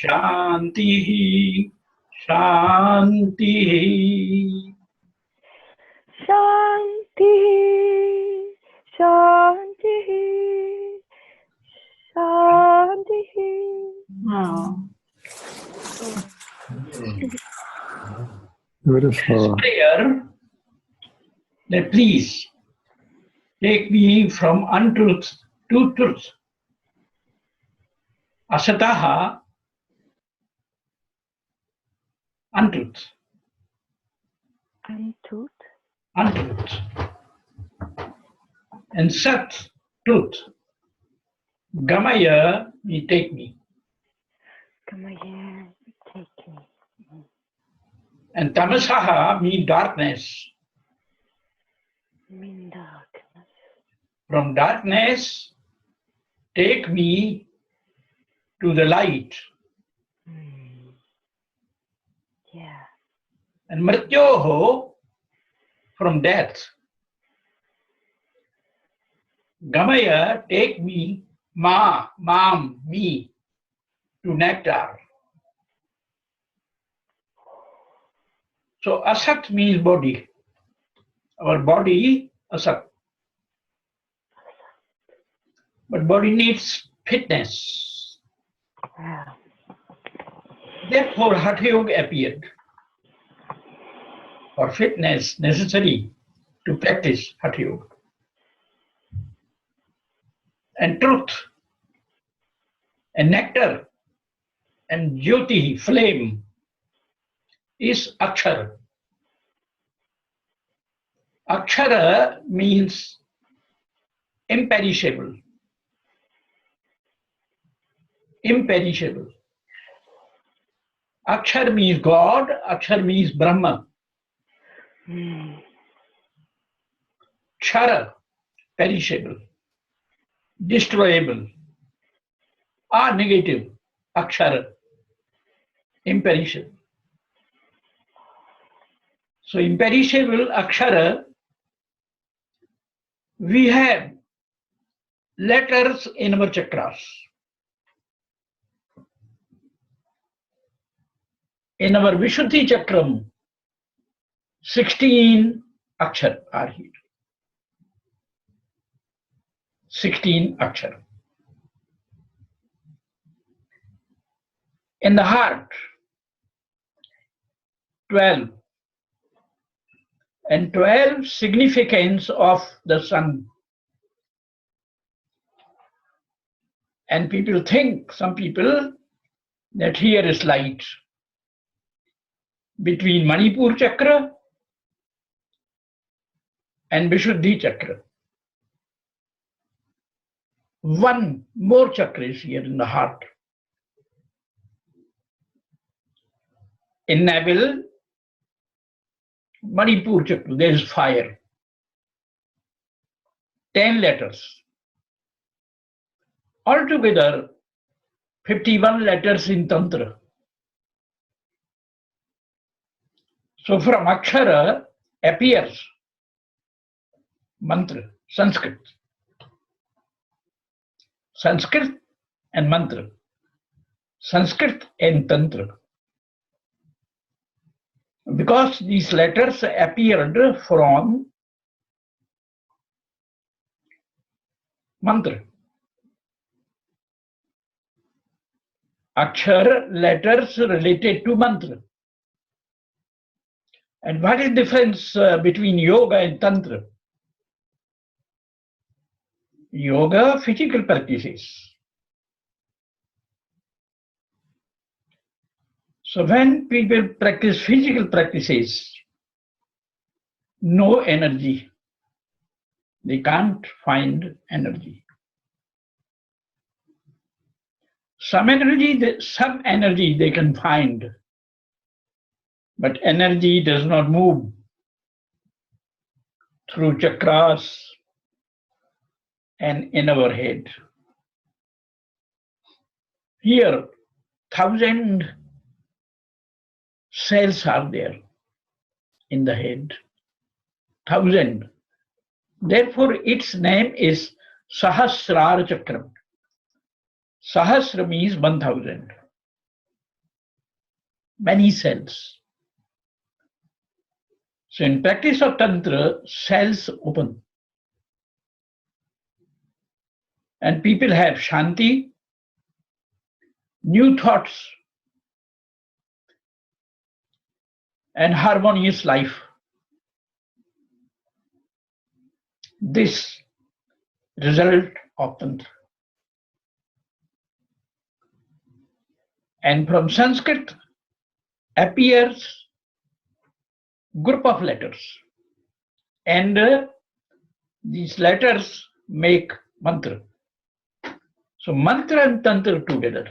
Shanti, Shanti. Shanti, Shanti, Shanti. Beautiful. Prayer that please take me from untruth to truth. Asataha, untruth. Untruth. Untruth. And Sat, truth. Gamaya, you take me. Come here, take me. And Tamasaha means darkness. In darkness. From darkness, take me to the light. Yeah. And Mrityoho, from death. Gamaya, take me, me, to nectar. So Asat means body. Our body, Asat. But body needs fitness. Yeah. Therefore, Hatha Yoga appeared. For fitness necessary to practice Hatha Yoga. And truth, and nectar, and jyoti, flame, is Akshara. Akshara means imperishable. Imperishable. Akshar means God, Akshar means Brahma. Kshara, perishable, destroyable. Negative, Akshara, imperishable. So imperishable Akshara, we have letters in our chakras. In our Vishuddhi Chakram, 16 Akshar are here. 16 Akshar. In the heart, 12. And 12 significance of the sun. And people think, some people, that here is light. Between Manipur Chakra and Vishuddhi Chakra. One more chakra is here in the heart. In navel, Manipur Chakra, there is fire. 10 letters. Altogether, 51 letters in Tantra. So from Akshara appears mantra, Sanskrit. Sanskrit and mantra. Sanskrit and Tantra. Because these letters appeared from mantra. Akshar, letters related to mantra. And what is the difference between yoga and tantra? Yoga, physical practices. So when people practice physical practices, no energy. They can't find energy. Some energy they can find, but energy does not move through chakras and in our head. Here, 1,000 cells are there in the head. 1,000. Therefore, its name is Sahasrara Chakram. Sahasra means 1,000. many cells. So in practice of Tantra, cells open. And people have Shanti, new thoughts, and harmonious life. This result of Tantra. And from Sanskrit appears group of letters. And these letters make mantra. So mantra and Tantra together.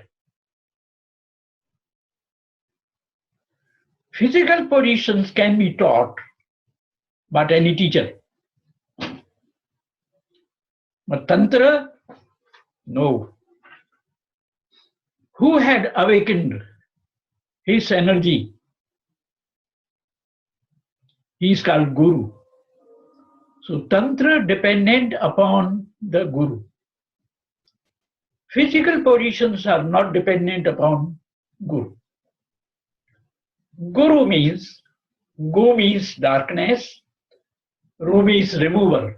Physical positions can be taught by any teacher. But Tantra, no. Who had awakened his energy? He is called Guru. So Tantra dependent upon the Guru. Physical positions are not dependent upon Guru. Guru means, Gu means darkness, Ru means remover,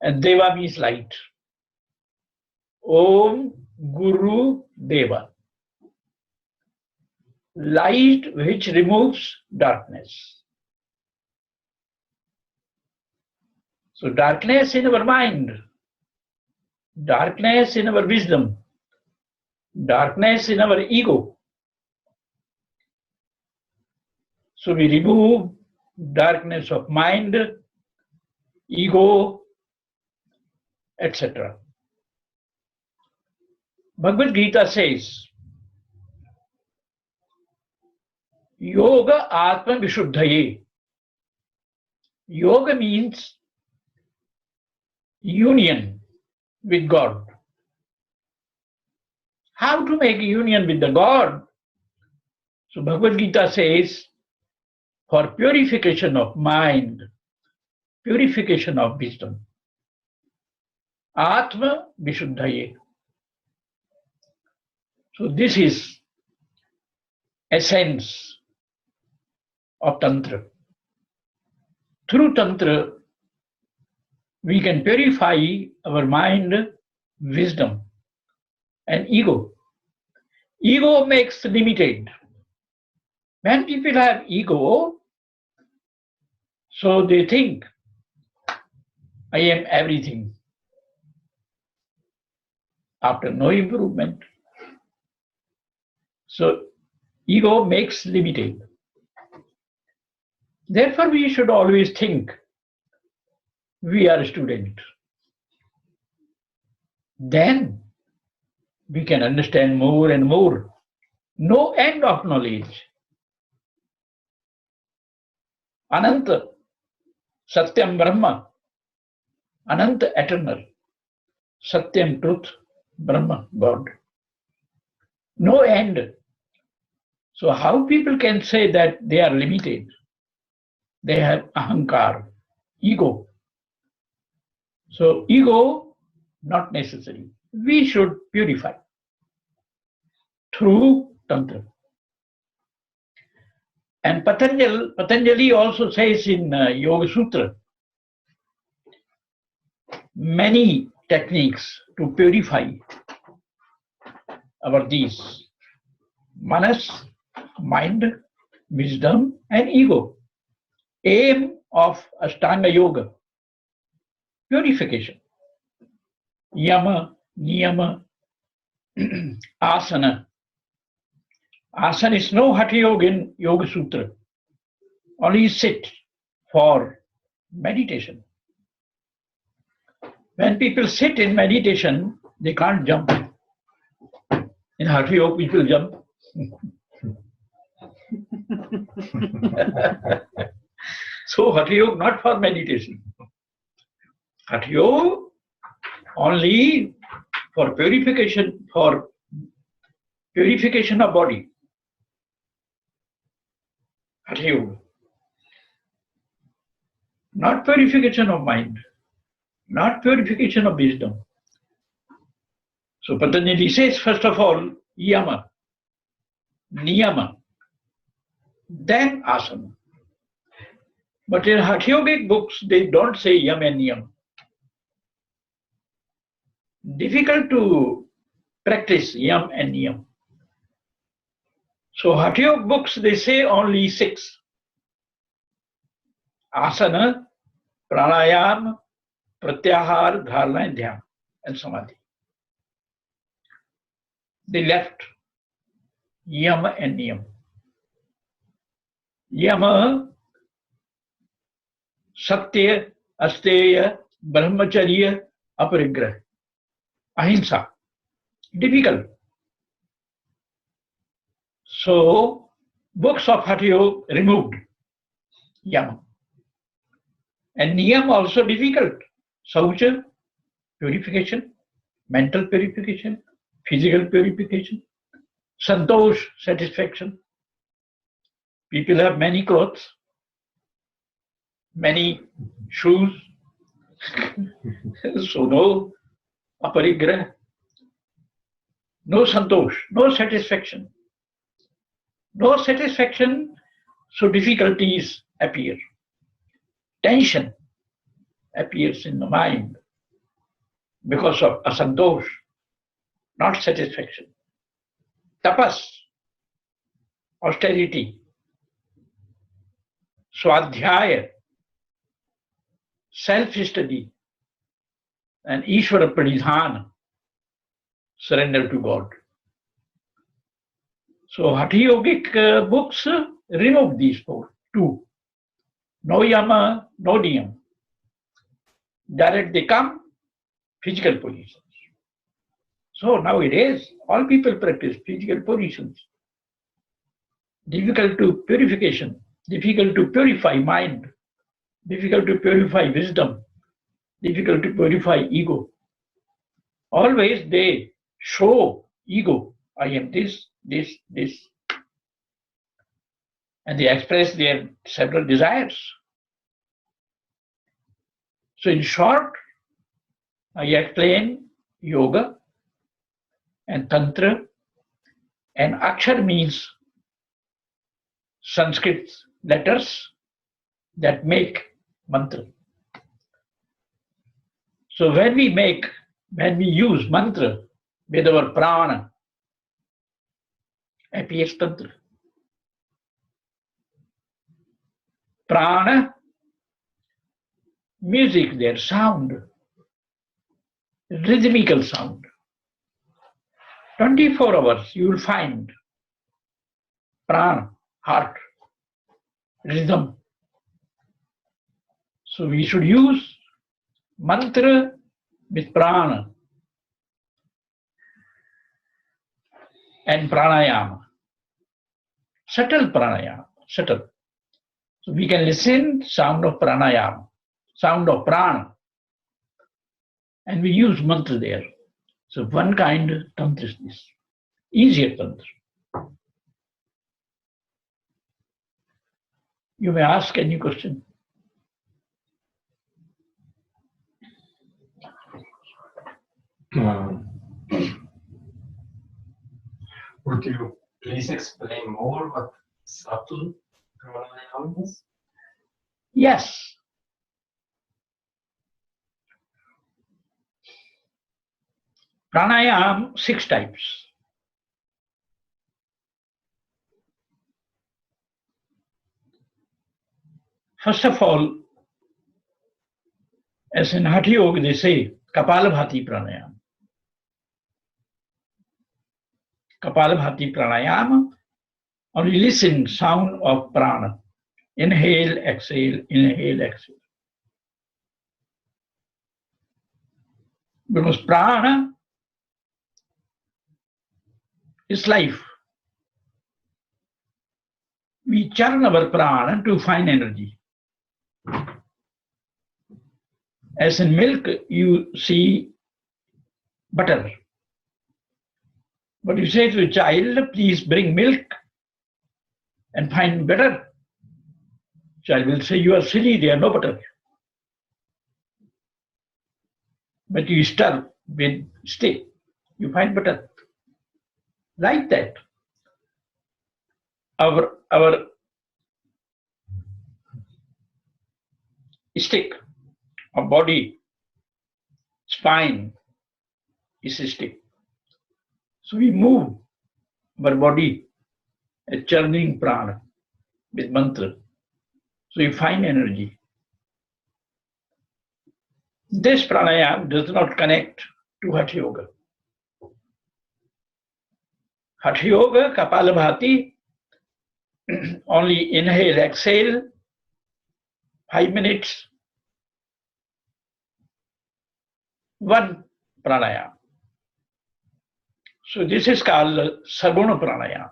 and Deva means light. Om Guru Deva. Light which removes darkness. So darkness in our mind, darkness in our wisdom, darkness in our ego. So we remove darkness of mind, ego, etc. Bhagavad Gita says, Yoga Atma Vishuddhaye. Yoga means union with God. How to make union with the God? So Bhagavad Gita says, for purification of mind, purification of wisdom. Atma Vishuddhaye. So this is essence of Tantra. Through Tantra, we can purify our mind, wisdom, and ego. Ego makes limited. When people have ego, so they think, I am everything. After no improvement. So ego makes limited. Therefore, we should always think we are a student. Then we can understand more and more. No end of knowledge. Ananta, Satyam Brahma, Ananta eternal, Satyam truth, Brahma, God. No end. So how people can say that they are limited? They have ahankar, ego. So ego, not necessary. We should purify through Tantra. And Patanjali also says in Yoga Sutra, many techniques to purify our these manas, mind, wisdom, and ego. Aim of Ashtanga Yoga, purification. Yama, niyama, asana. Asana is no Hatha Yoga in Yoga Sutra. Only sit for meditation. When people sit in meditation, they can't jump. In Hatha Yoga, people jump. So Hatha Yoga not for meditation. Hatha Yoga only for purification of body. Hatha Yoga. Not purification of mind, not purification of wisdom. So Patanjali says, first of all, yama. niyama, then asana. But in Hatha Yogic books, they don't say yam and niyam. Difficult to practice yam and niyam. So Hatha Yoga books, they say only 6. Asana, pranayama, pratyahar, dharana, and dhyana, and samadhi. They left yama and niyam. Yama, satya, asteya, brahmacharya, aparigraha, ahimsa. Difficult. So, books of Hatha Yoga removed yama. And niyam also difficult. Saucha, purification, mental purification, physical purification, santosh, satisfaction. People have many clothes, many shoes, so no aparigraha, no santosh, no satisfaction. No satisfaction, so difficulties appear. Tension appears in the mind because of asantosh, not satisfaction. Tapas, austerity. Swadhyaya, self-study. And Ishvara pranidhana, surrender to God. So Hatha Yogic books remove these 2. No yama, no niyam. Direct they come, physical positions. So nowadays, all people practice physical positions. Difficult to purification, difficult to purify mind, difficult to purify wisdom, difficult to purify ego. Always they show ego. I am this, this, this. And they express their several desires. So in short, I explain yoga and tantra, and akshar means Sanskrit letters that make mantra. So when we use mantra with our prana, appears tantra. Prana, music there, sound, rhythmical sound. 24 hours you will find prana, heart, rhythm. So we should use mantra with prana and pranayama. Subtle pranayama, subtle. So we can listen sound of pranayama, sound of prana, and we use mantra there. So one kind of tantra is this, easier tantra. You may ask any question. Would you please explain more what subtle pranayama is? Yes. Pranayama, 6 types. First of all, as in Hatha Yoga they say, Kapalabhati pranayama. Kapalabhati pranayama, only listen sound of prana. Inhale, exhale, inhale, exhale. Because prana is life. We churn our prana to find energy. As in milk, you see butter. But you say to a child, please bring milk and find butter. Child will say, you are silly, there are no butter. But you stir with stick, you find butter. Like that. our stick, our body, spine is a stick. So we move our body, a churning prana with mantra. So you find energy. This pranayama does not connect to Hatha Yoga. Hatha Yoga, Kapalabhati, only inhale, exhale, 5 minutes, one pranayama. So this is called Saguna pranayama.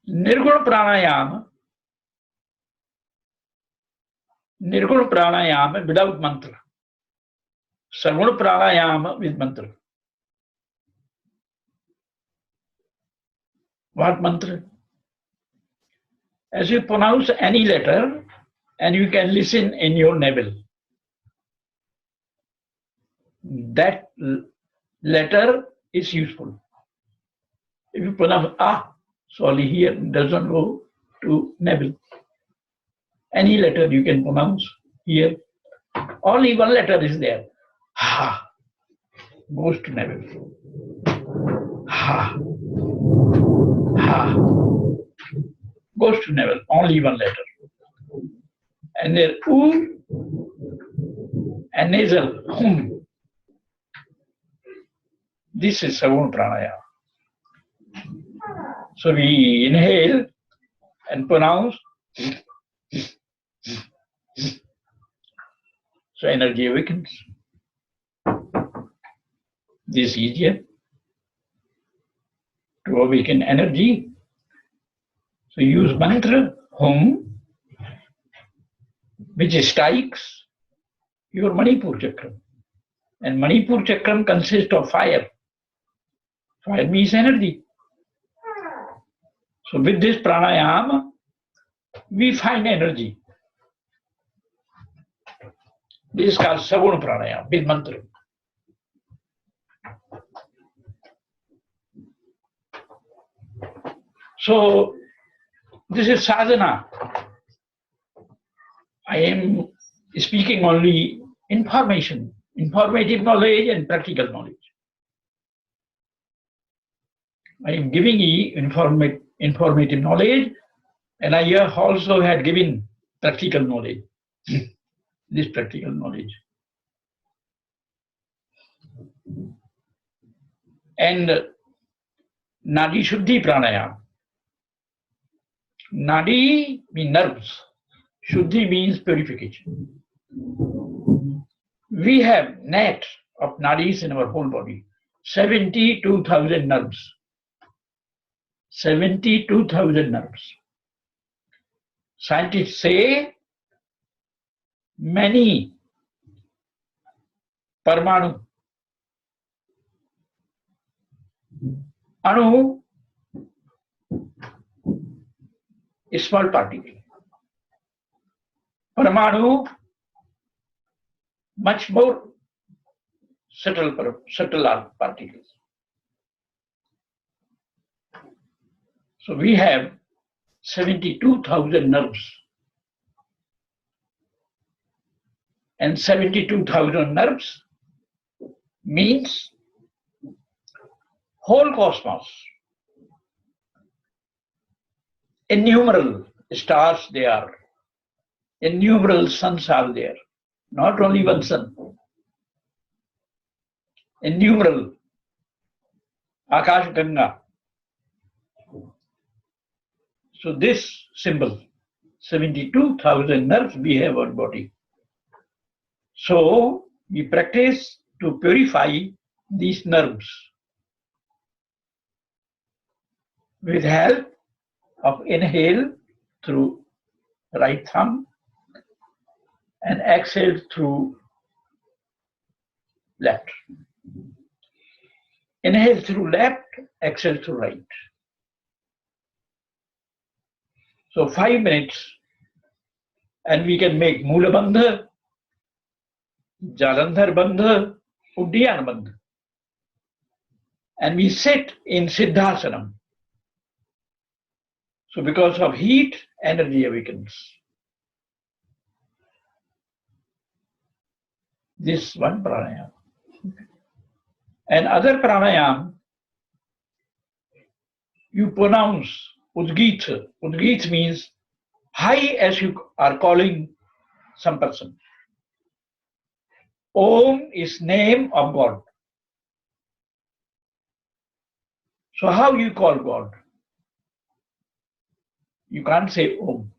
Nirguna pranayama without mantra. Saguna pranayama with mantra. What mantra? As you pronounce any letter, and you can listen in your navel. That letter is useful. If you pronounce so only here doesn't go to navel. Any letter you can pronounce here. Only one letter is there. Ha goes to navel. Ha. Ha goes to navel. Only one letter. And there oo and nasal hum. This is Savuna pranayama. So we inhale and pronounce. So energy awakens. This is easier to awaken energy. So use mantra Hum, which strikes your Manipur chakram. And Manipur chakram consists of fire. Fire means energy. So with this pranayama, we find energy. This is called Savuna pranayama, with mantra. So this is sadhana. I am speaking only information, informative knowledge and practical knowledge. I am giving you informative knowledge, and I also had given practical knowledge. This practical knowledge. And Nadi Shuddhi Pranayama. Nadi means nerves. Shuddhi means purification. We have net of nadis in our whole body. 72,000 nerves. 72,000 nerves. Scientists say many parmanu, anu, small particle. Parmanu, much more subtle particles. So we have 72,000 nerves. And 72,000 nerves means whole cosmos. Innumerable stars there are. Innumerable suns are there. Not only one sun. Innumerable. Akash Ganga. So this symbol, 72,000 nerves we have on body. So we practice to purify these nerves with help of inhale through right thumb and exhale through left. Inhale through left, exhale through right. So 5 minutes, and we can make Mula Bandha, Jalandhar Bandha, Uddiyan Bandha. And we sit in Siddhasanam. So because of heat, energy awakens. This one pranayama. And other pranayama, you pronounce Udgita. Udgita means high as you are calling some person. Om is name of God. So how you call God? You can't say Om.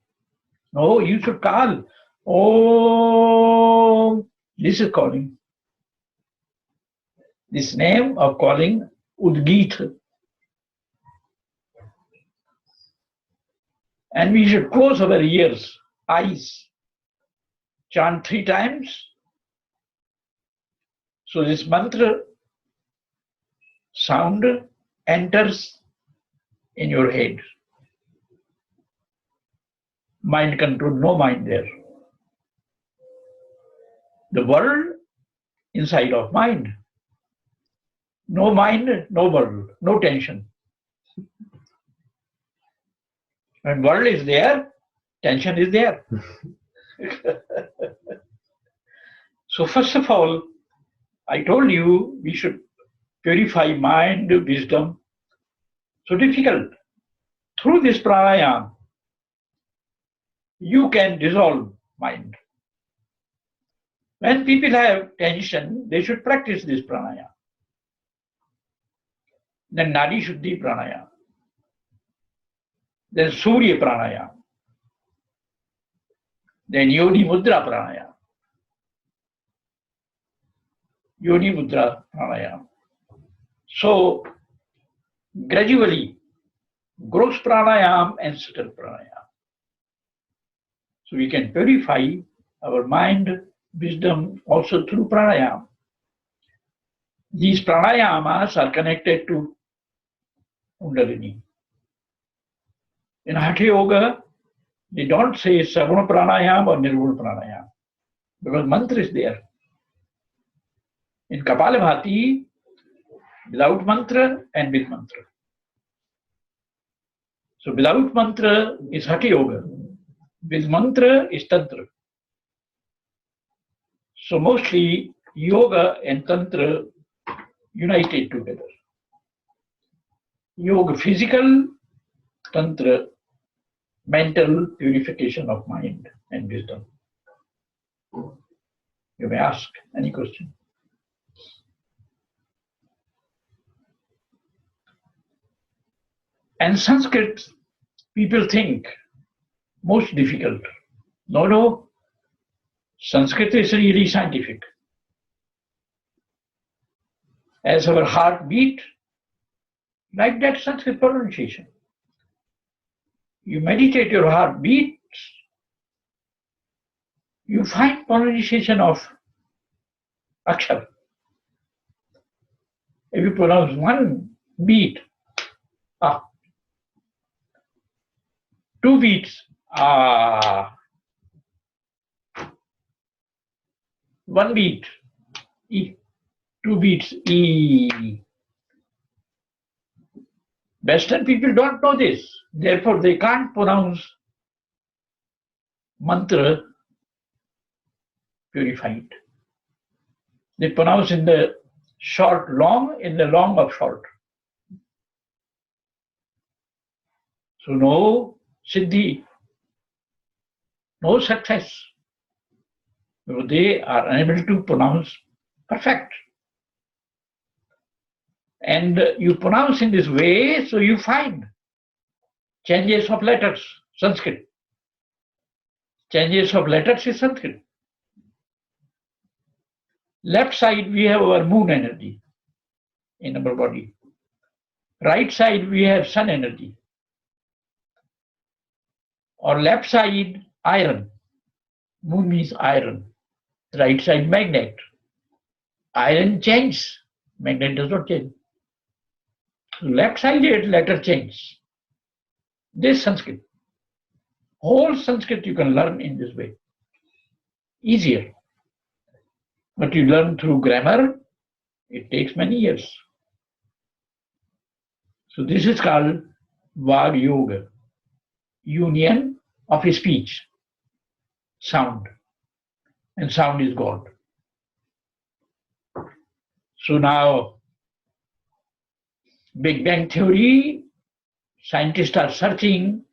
No, you should call Om. This is calling. This name of calling Udgita. And we should close our ears, eyes, chant 3 times. So this mantra sound enters in your head. Mind control, no mind there. The world inside of mind. No mind, no world, no tension. When world is there, tension is there. So first of all, I told you we should purify mind, wisdom. So difficult. Through this pranayama, you can dissolve mind. When people have tension, they should practice this pranayama. Then Nadi Shuddhi pranayama. Then Surya pranayama. Then Yoni Mudra pranayama. Yoni Mudra pranayama. So gradually, gross pranayama and subtle pranayama. So we can purify our mind, wisdom also through pranayama. These pranayamas are connected to Kundalini. In Hatha Yoga, they don't say Savana pranayama or Nirguna pranayama because mantra is there. In Kapalabhati, without mantra and with mantra. So without mantra is Hatha Yoga. With mantra is Tantra. So mostly yoga and Tantra united together. Yoga physical, Tantra mental purification of mind and wisdom. You may ask any question. And Sanskrit, people think most difficult. No. Sanskrit is really scientific. As our heart beat, like that Sanskrit pronunciation. You meditate your heart beats, you find pronunciation of akshar. If you pronounce one beat, ah. 2 beats, ah. 1 beat, e. 2 beats, e. Western people don't know this. Therefore, they can't pronounce mantra purified. They pronounce in the short long, in the long of short. So no siddhi, no success. So they are unable to pronounce perfect. And you pronounce in this way, so you find changes of letters, Sanskrit. Changes of letters is Sanskrit. Left side we have our moon energy in our body. Right side we have sun energy. Or left side iron. Moon means iron. Right side magnet. Iron changes. Magnet does not change. Left side letter change. This Sanskrit. Whole Sanskrit you can learn in this way. Easier. But you learn through grammar, it takes many years. So this is called Vag Yoga. union of speech, sound, and sound is God. So now, Big Bang Theory, scientists are searching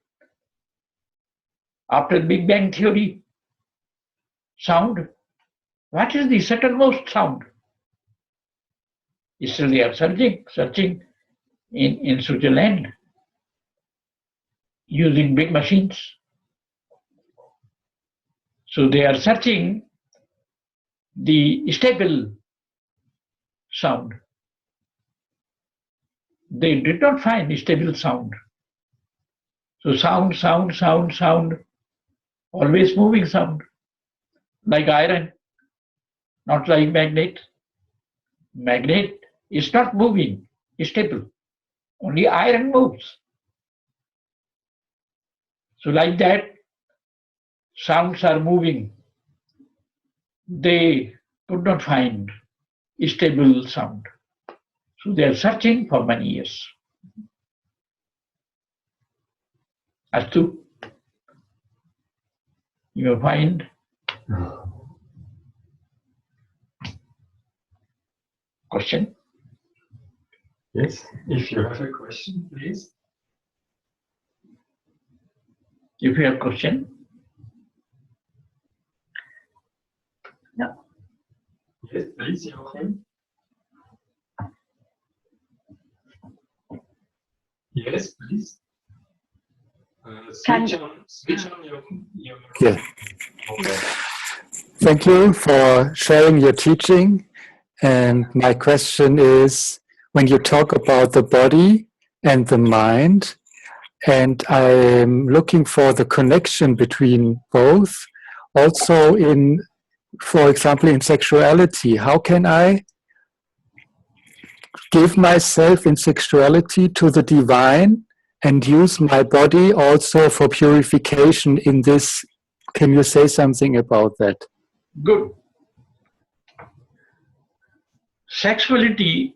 after Big Bang Theory, sound. What is the subtlemost sound? Still they are searching in Switzerland using big machines. So they are searching the stable sound. They did not find stable sound. So sound, always moving sound, like iron, not like magnet. Magnet is not moving, stable. Only iron moves. So like that, sounds are moving. They could not find stable sound. So they are searching for many years. Astu, you will find question? Yes, if you have a question, please. If you have question? No. Yes, please, Joachim. Yes, please. Switch on your. Yeah. Okay. Thank you for sharing your teaching. And my question is, when you talk about the body and the mind, and I'm looking for the connection between both, also in, for example, in sexuality, how can I give myself in sexuality to the divine and use my body also for purification in this? Can you say something about that? Good. Sexuality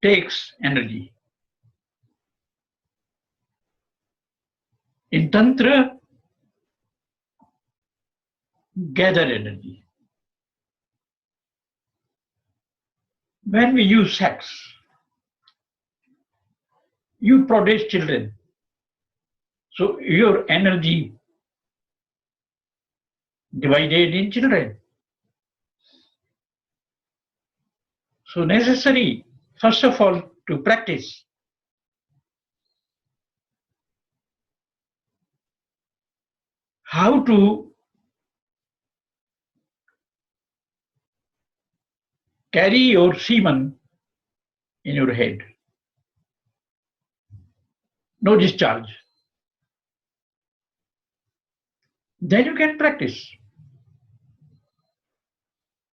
takes energy. In Tantra, gather energy. When we use sex, you produce children. So your energy divided in children. So necessary, first of all, to practice. How to carry your semen in your head. No discharge. Then you can practice.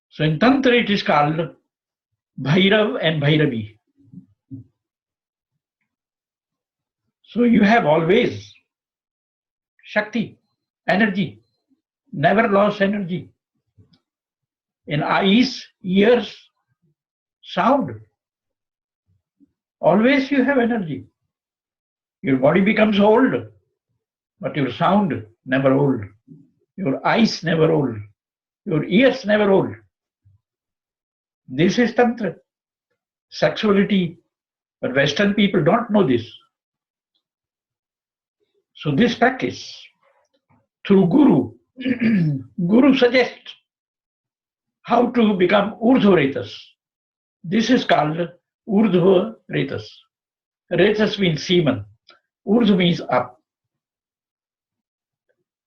So in Tantra it is called Bhairav and Bhairavi. So you have always Shakti, energy, never lost energy. In eyes, ears, sound, always you have energy. Your body becomes old, but your sound never old. Your eyes never old. Your ears never old. This is Tantra, sexuality, but Western people don't know this. So this practice, through Guru, Guru suggests how to become Urdhva Retas. This is called Urdhva Retas. Retas means semen. Urdhva means up.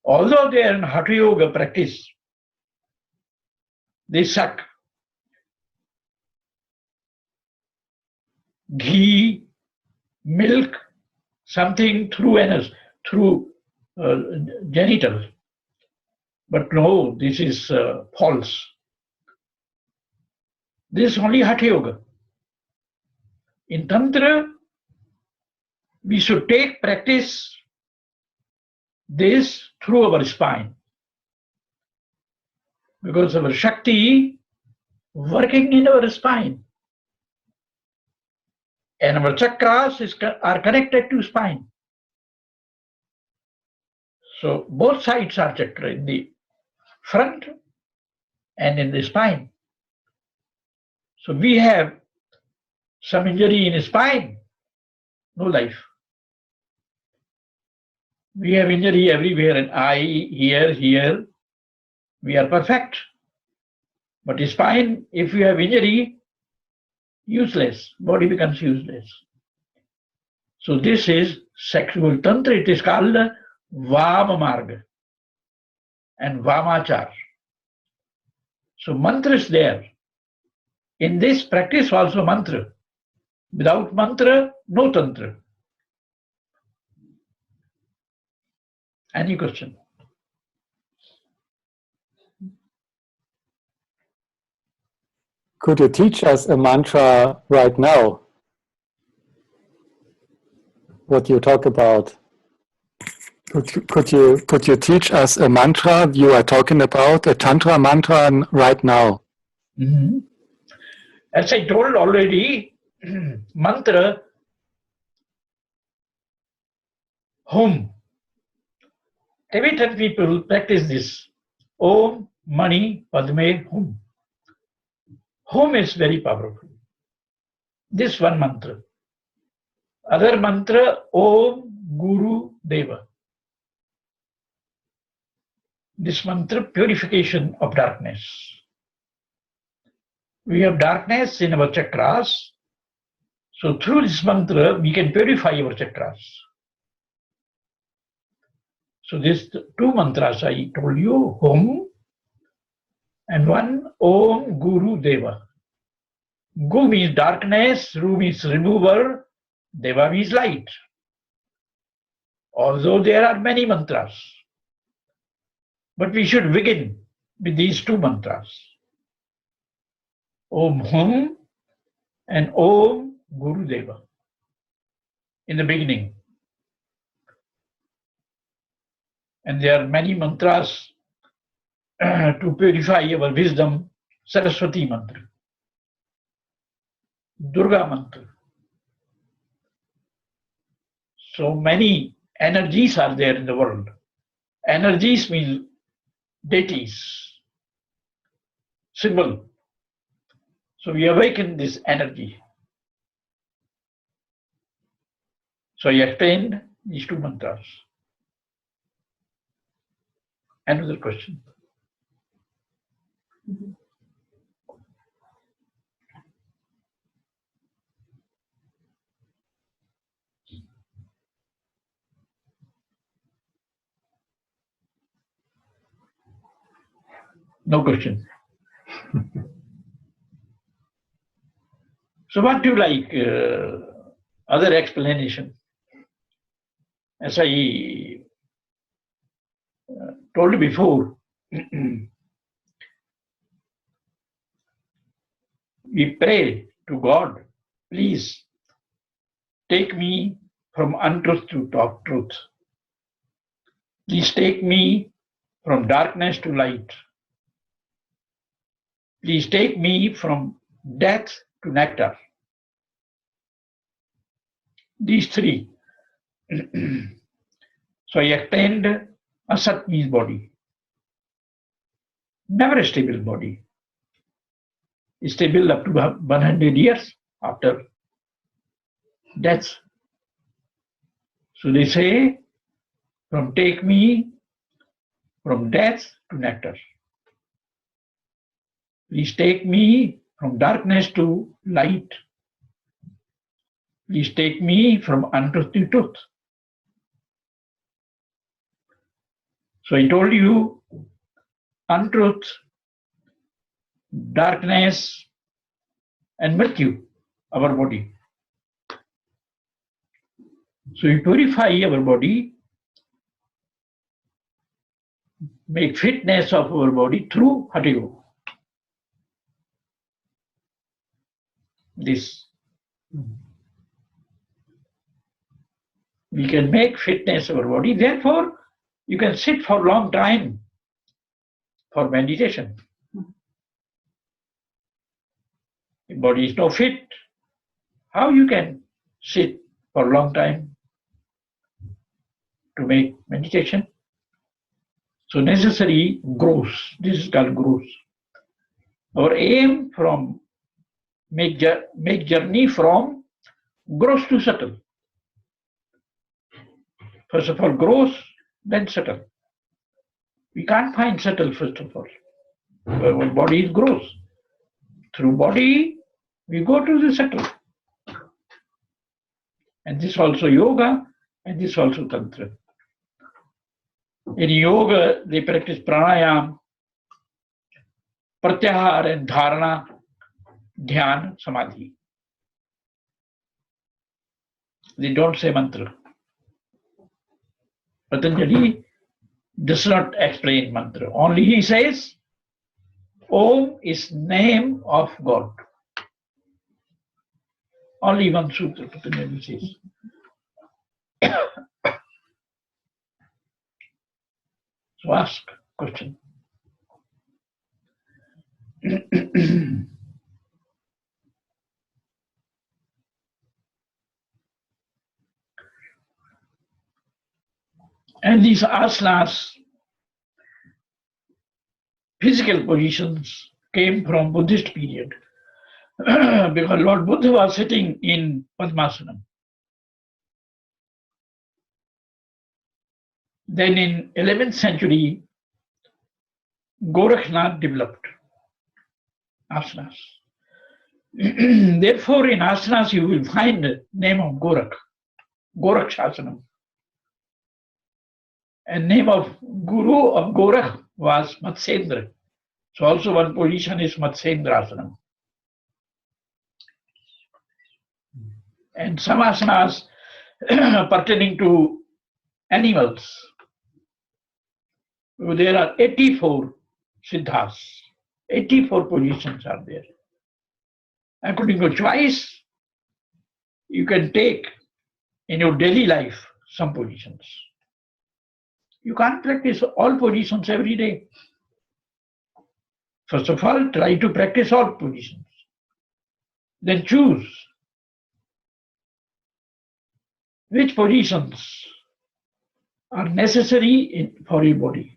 Although they are in Hatha Yoga practice, they suck ghee, milk, something through anus, through genital. But no, this is false. This is only Hatha Yoga. In Tantra, we should take practice this through our spine. because our Shakti working in our spine. And our chakras are connected to spine. So both sides are chakra, in the front and in the spine. So we have some injury in the spine, no life. We have injury everywhere, in eye, here, we are perfect. But the spine, if you have injury, useless, body becomes useless. So this is sexual tantra. It is called Vama Marga and Vamachar. So mantra is there. In this practice also mantra. Without mantra, no tantra. Any question? Could you teach us a mantra right now? What you talk about? Could you teach us a mantra you are talking about, a tantra mantra right now? Mm-hmm. As I told already, mantra, home. Tibetan people practice this. Om Mani Padme Hum. Hum is very powerful. This one mantra. Other mantra, Om Gurudeva. This mantra, purification of darkness. We have darkness in our chakras. So through this mantra, we can purify our chakras. So these two mantras I told you, Hum and one Om Guru Deva. Gu means darkness, Ru means remover, Deva means light. Although there are many mantras, but we should begin with these two mantras. Om Hum and Om Guru Deva in the beginning. And there are many mantras to purify our wisdom. Saraswati mantra, Durga mantra. So many energies are there in the world. Energies mean deities, symbol. So we awaken this energy. So I explained these two mantras. Another question? No question. So what do you like? Other explanation? As I told you before, we pray to God, please take me from untruth to truth. Please take me from darkness to light. Please take me from death to nectar. These three. So I explained asat means body. Never a stable body. Stable up to 100 years after death. So they say, from take me from death to nectar. Please take me from darkness to light. Please take me from untruth to truth. So I told you, untruth, darkness, and Mrityu, our body. So we purify our body, make fitness of our body through Hatha Yoga. This. We can make fitness of our body. Therefore, you can sit for a long time for meditation. If body is not fit, how you can sit for a long time to make meditation? So necessary growth. This is called growth. Our aim from make journey from gross to subtle. First of all, gross, then subtle. We can't find subtle first of all. Our body is gross. Through body, we go to the subtle. And this also yoga, and this also tantra. In yoga, they practice pranayama, pratyahara and dharana, dhyan, samadhi. They don't say mantra. Patanjali does not explain mantra. Only he says, Om is name of God. Only one sutra Patanjali says. So ask question. And these asanas, physical positions, came from Buddhist period. Because Lord Buddha was sitting in Padmasana. Then in 11th century, Gorakhnath developed asanas. Therefore, in asanas you will find the name of Gorakh, Gorakshasana. And name of Guru of Gorakh was Matsyendra. So also one position is Matsendrasana. And some asanas pertaining to animals. There are 84 siddhas. 84 positions are there. According to choice, you can take in your daily life some positions. You can't practice all positions every day. First of all, try to practice all positions. Then choose which positions are necessary for your body.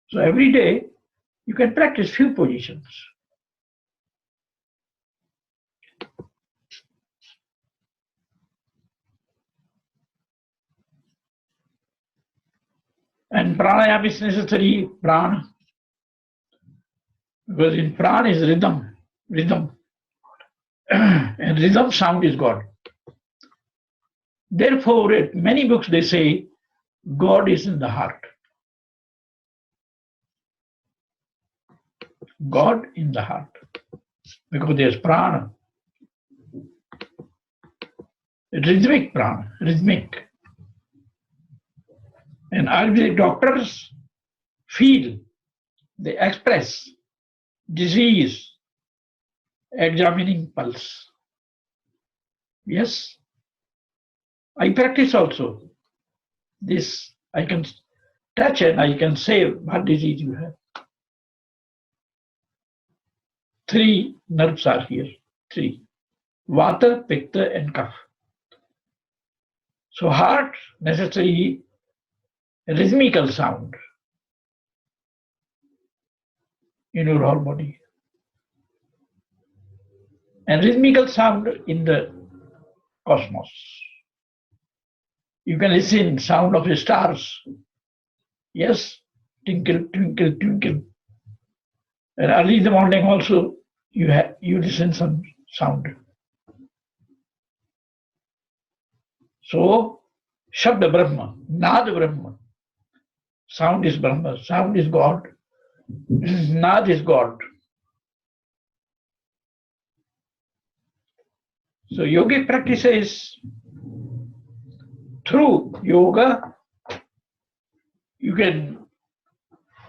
So every day, you can practice few positions. And pranayama is necessary, prana. Because in prana is rhythm. And rhythm sound is God. Therefore, in many books they say, God is in the heart. God in the heart. Because there's prana. Rhythmic prana, rhythmic. And Ayurvedic doctors feel, they express disease, examining pulse. Yes, I practice also. This I can touch and I can say what disease you have. 3 nerves are here, 3. Vata, Pitta and Kapha. So heart, necessary rhythmical sound in your whole body. And rhythmical sound in the cosmos. You can listen sound of the stars. Yes, twinkle, twinkle, twinkle. And early in the morning also you listen some sound. So, Shabda Brahma, Nad Brahma. Sound is Brahma, sound is God, Nad is God. So yogic practices, through yoga, you can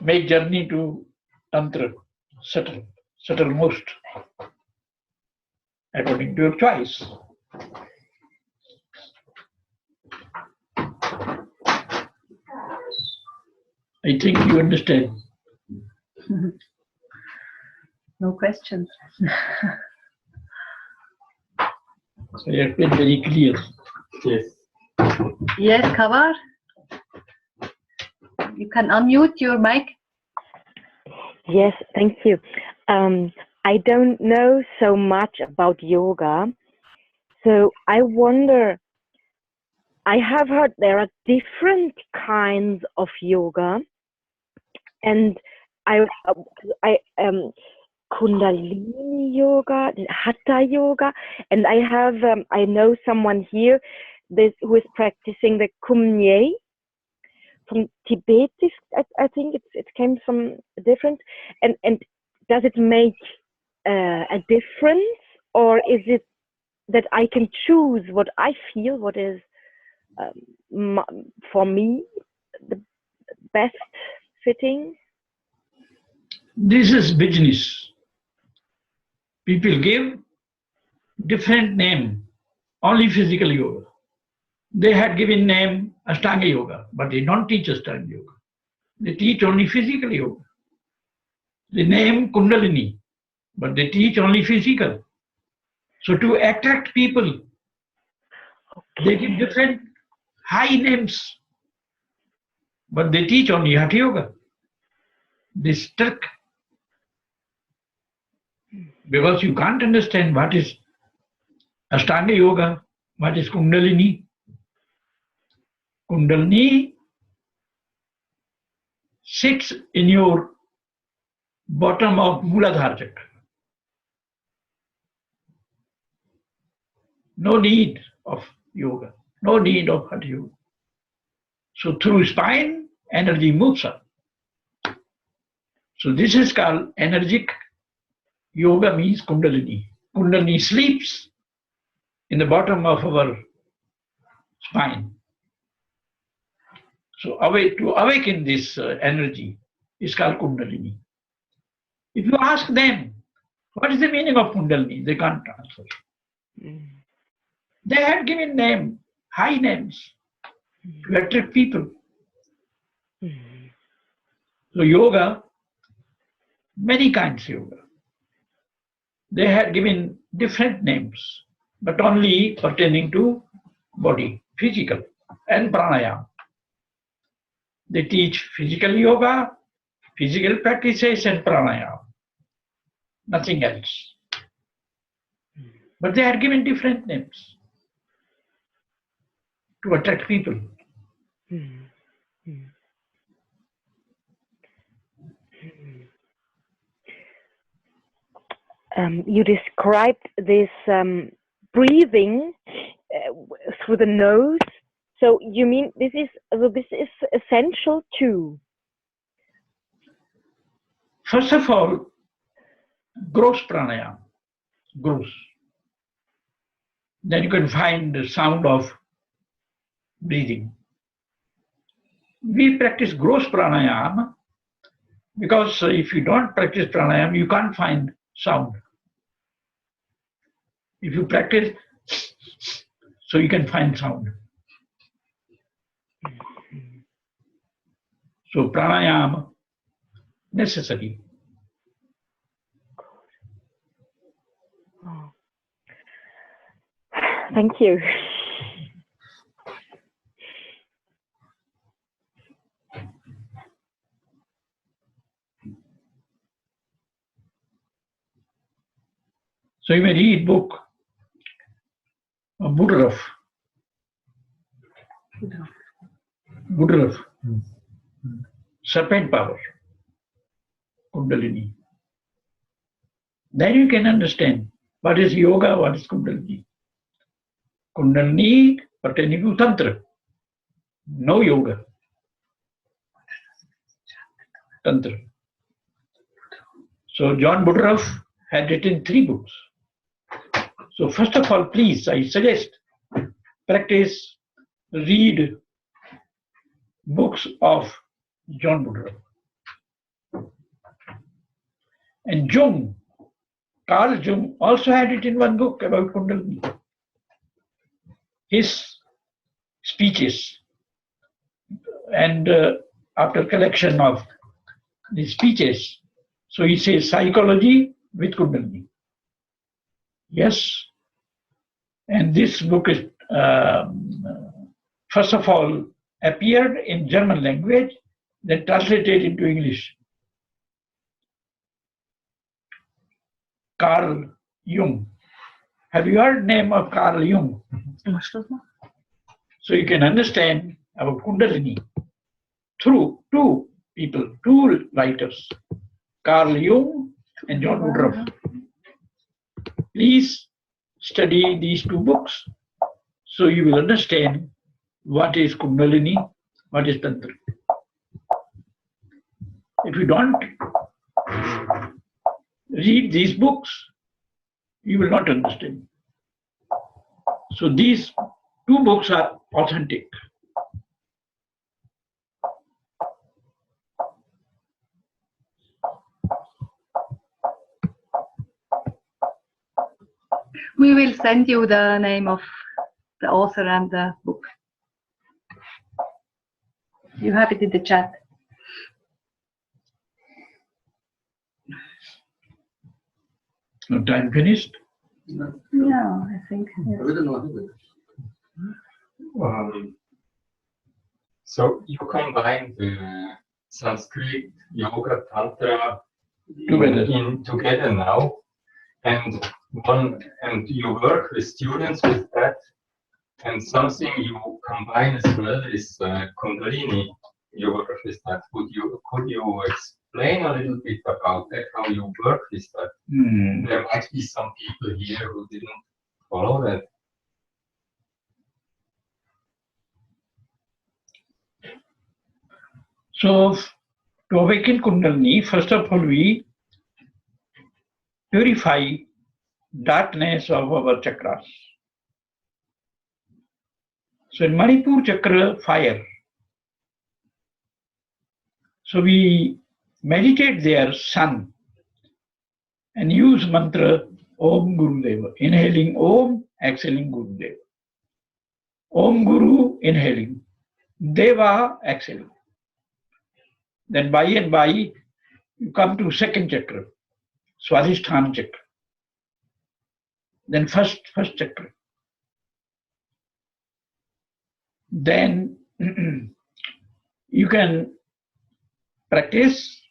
make journey to tantra, subtle most, according to your choice. I think you understand. No questions. So you have been very clear. Yes. Yes, Kavar? You can unmute your mic. Yes, thank you. I don't know so much about yoga, so I wonder, I have heard there are different kinds of yoga, and I Kundalini yoga, Hatha yoga, and I know someone here who is practicing the Kumye from Tibet. I think it came from different, and does it make a difference, or is it that I can choose what I feel, what is for me the best fitting? This is business. People give different name, only physical yoga. They had given name Ashtanga Yoga, but they don't teach Ashtanga Yoga. They teach only physical yoga. They name Kundalini, but they teach only physical. So to attract people, they give different high names, but they teach only Hatha Yoga. This trick. Because you can't understand what is Ashtanga Yoga, what is Kundalini. Kundalini sits in your bottom of Mooladhara chakra. No need of yoga, no need of Hatha Yoga. So through spine, energy moves up. So this is called energetic yoga, means Kundalini. Kundalini sleeps in the bottom of our spine. So to awaken this energy is called Kundalini. If you ask them, what is the meaning of Kundalini? They can't answer. They had given name, high names, to attract people. So yoga, many kinds of yoga. They had given different names, but only pertaining to body, physical, and pranayama. They teach physical yoga, physical practices, and pranayama. Nothing else. But they had given different names to attract people. You described this breathing through the nose. So you mean this is essential too? First of all, gross pranayama, gross. Then you can find the sound of breathing. We practice gross pranayama because if you don't practice pranayama, you can't find sound. If you practice, so you can find sound. So pranayama, necessary. Thank you. So you may read book of Gurudeva Serpent Power, Kundalini. Then you can understand what is yoga, what is Kundalini. Kundalini pertaining to Tantra, no yoga. Tantra. So John Woodruff had written 3 books. So first of all, please, I suggest, practice, read books of John Woodruff. And Jung, Carl Jung, also had written 1 book about Kundalini. His speeches, and after collection of the speeches, so he says psychology with Kundalini. Yes, And this book is, first of all, appeared in German language, then translated into English. Carl Jung. Have you heard name of Carl Jung? So you can understand about Kundalini through two people, two writers, Carl Jung and John Woodruff. Please study these two books so you will understand what is Kundalini, what is Tantra. If you don't read these books, you will not understand. So these two books are authentic. We will send you the name of the author and the book. You have it in the chat. No time finished? Yeah, I think. Yes. So you combine the Sanskrit, yoga, tantra together now, and you work with students with that, and something you combine as well is Kundalini. You work with that. Could you explain a little bit about that? How you work with that? There might be some people here who didn't follow that. So, to awaken Kundalini, first of all, we purify darkness of our chakras. So, in Manipur chakra, fire. So, we meditate there, sun, and use mantra Om Gurudeva, inhaling Om, exhaling Gurudeva. Om Guru, inhaling. Deva, exhaling. Then by and by, you come to second chakra, Swadhisthana chakra. Then first chakra. Then you can practice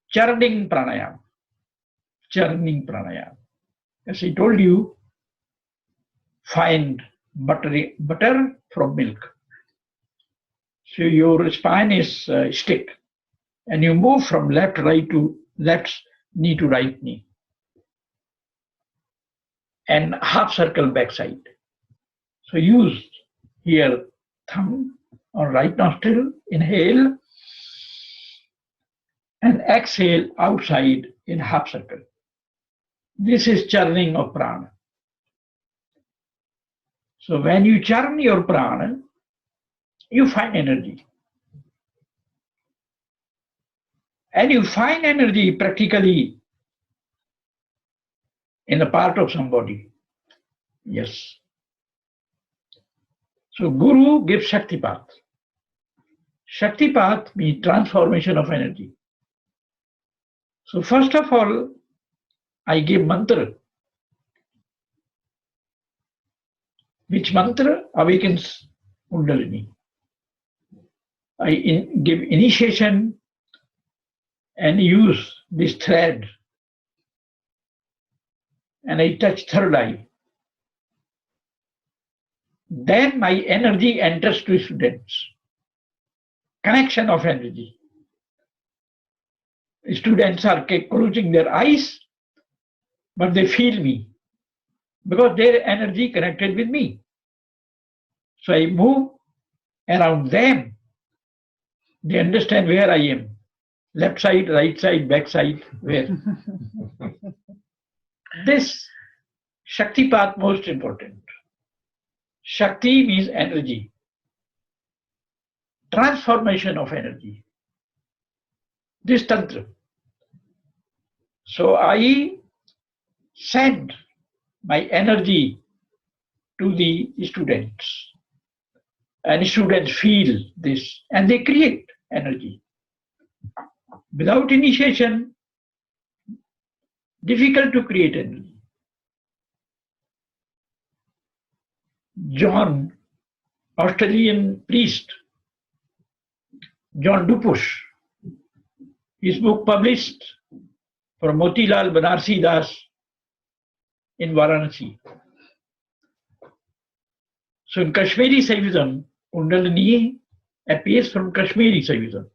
churning pranayama. Churning pranayama. As I told you, find butter from milk. So your spine is stick, and you move from left knee to right knee, and half circle backside. So use here thumb on right nostril, inhale, and exhale outside in half circle. This is churning of prana. So when you churn your prana, you find energy. And you find energy practically in a part of somebody. Yes. So Guru gives Shaktipat. Shaktipat means transformation of energy. So first of all, I give mantra. Which mantra awakens Kundalini. I give initiation and use this thread. And I touch third eye. Then my energy enters to students. Connection of energy. Students are closing their eyes, but they feel me because their energy connected with me. So I move around them. They understand where I am. Left side, right side, back side, where. This Shaktipat most important. Shakti means energy. Transformation of energy. This Tantra. So I send my energy to the students. And students feel this and they create energy. Without initiation, difficult to create energy. John, Australian priest, John Dupush, his book published for Motilal Banarsi Das in Varanasi. So in Kashmiri Saivism, Kundalini appears from Kashmiri Saivism.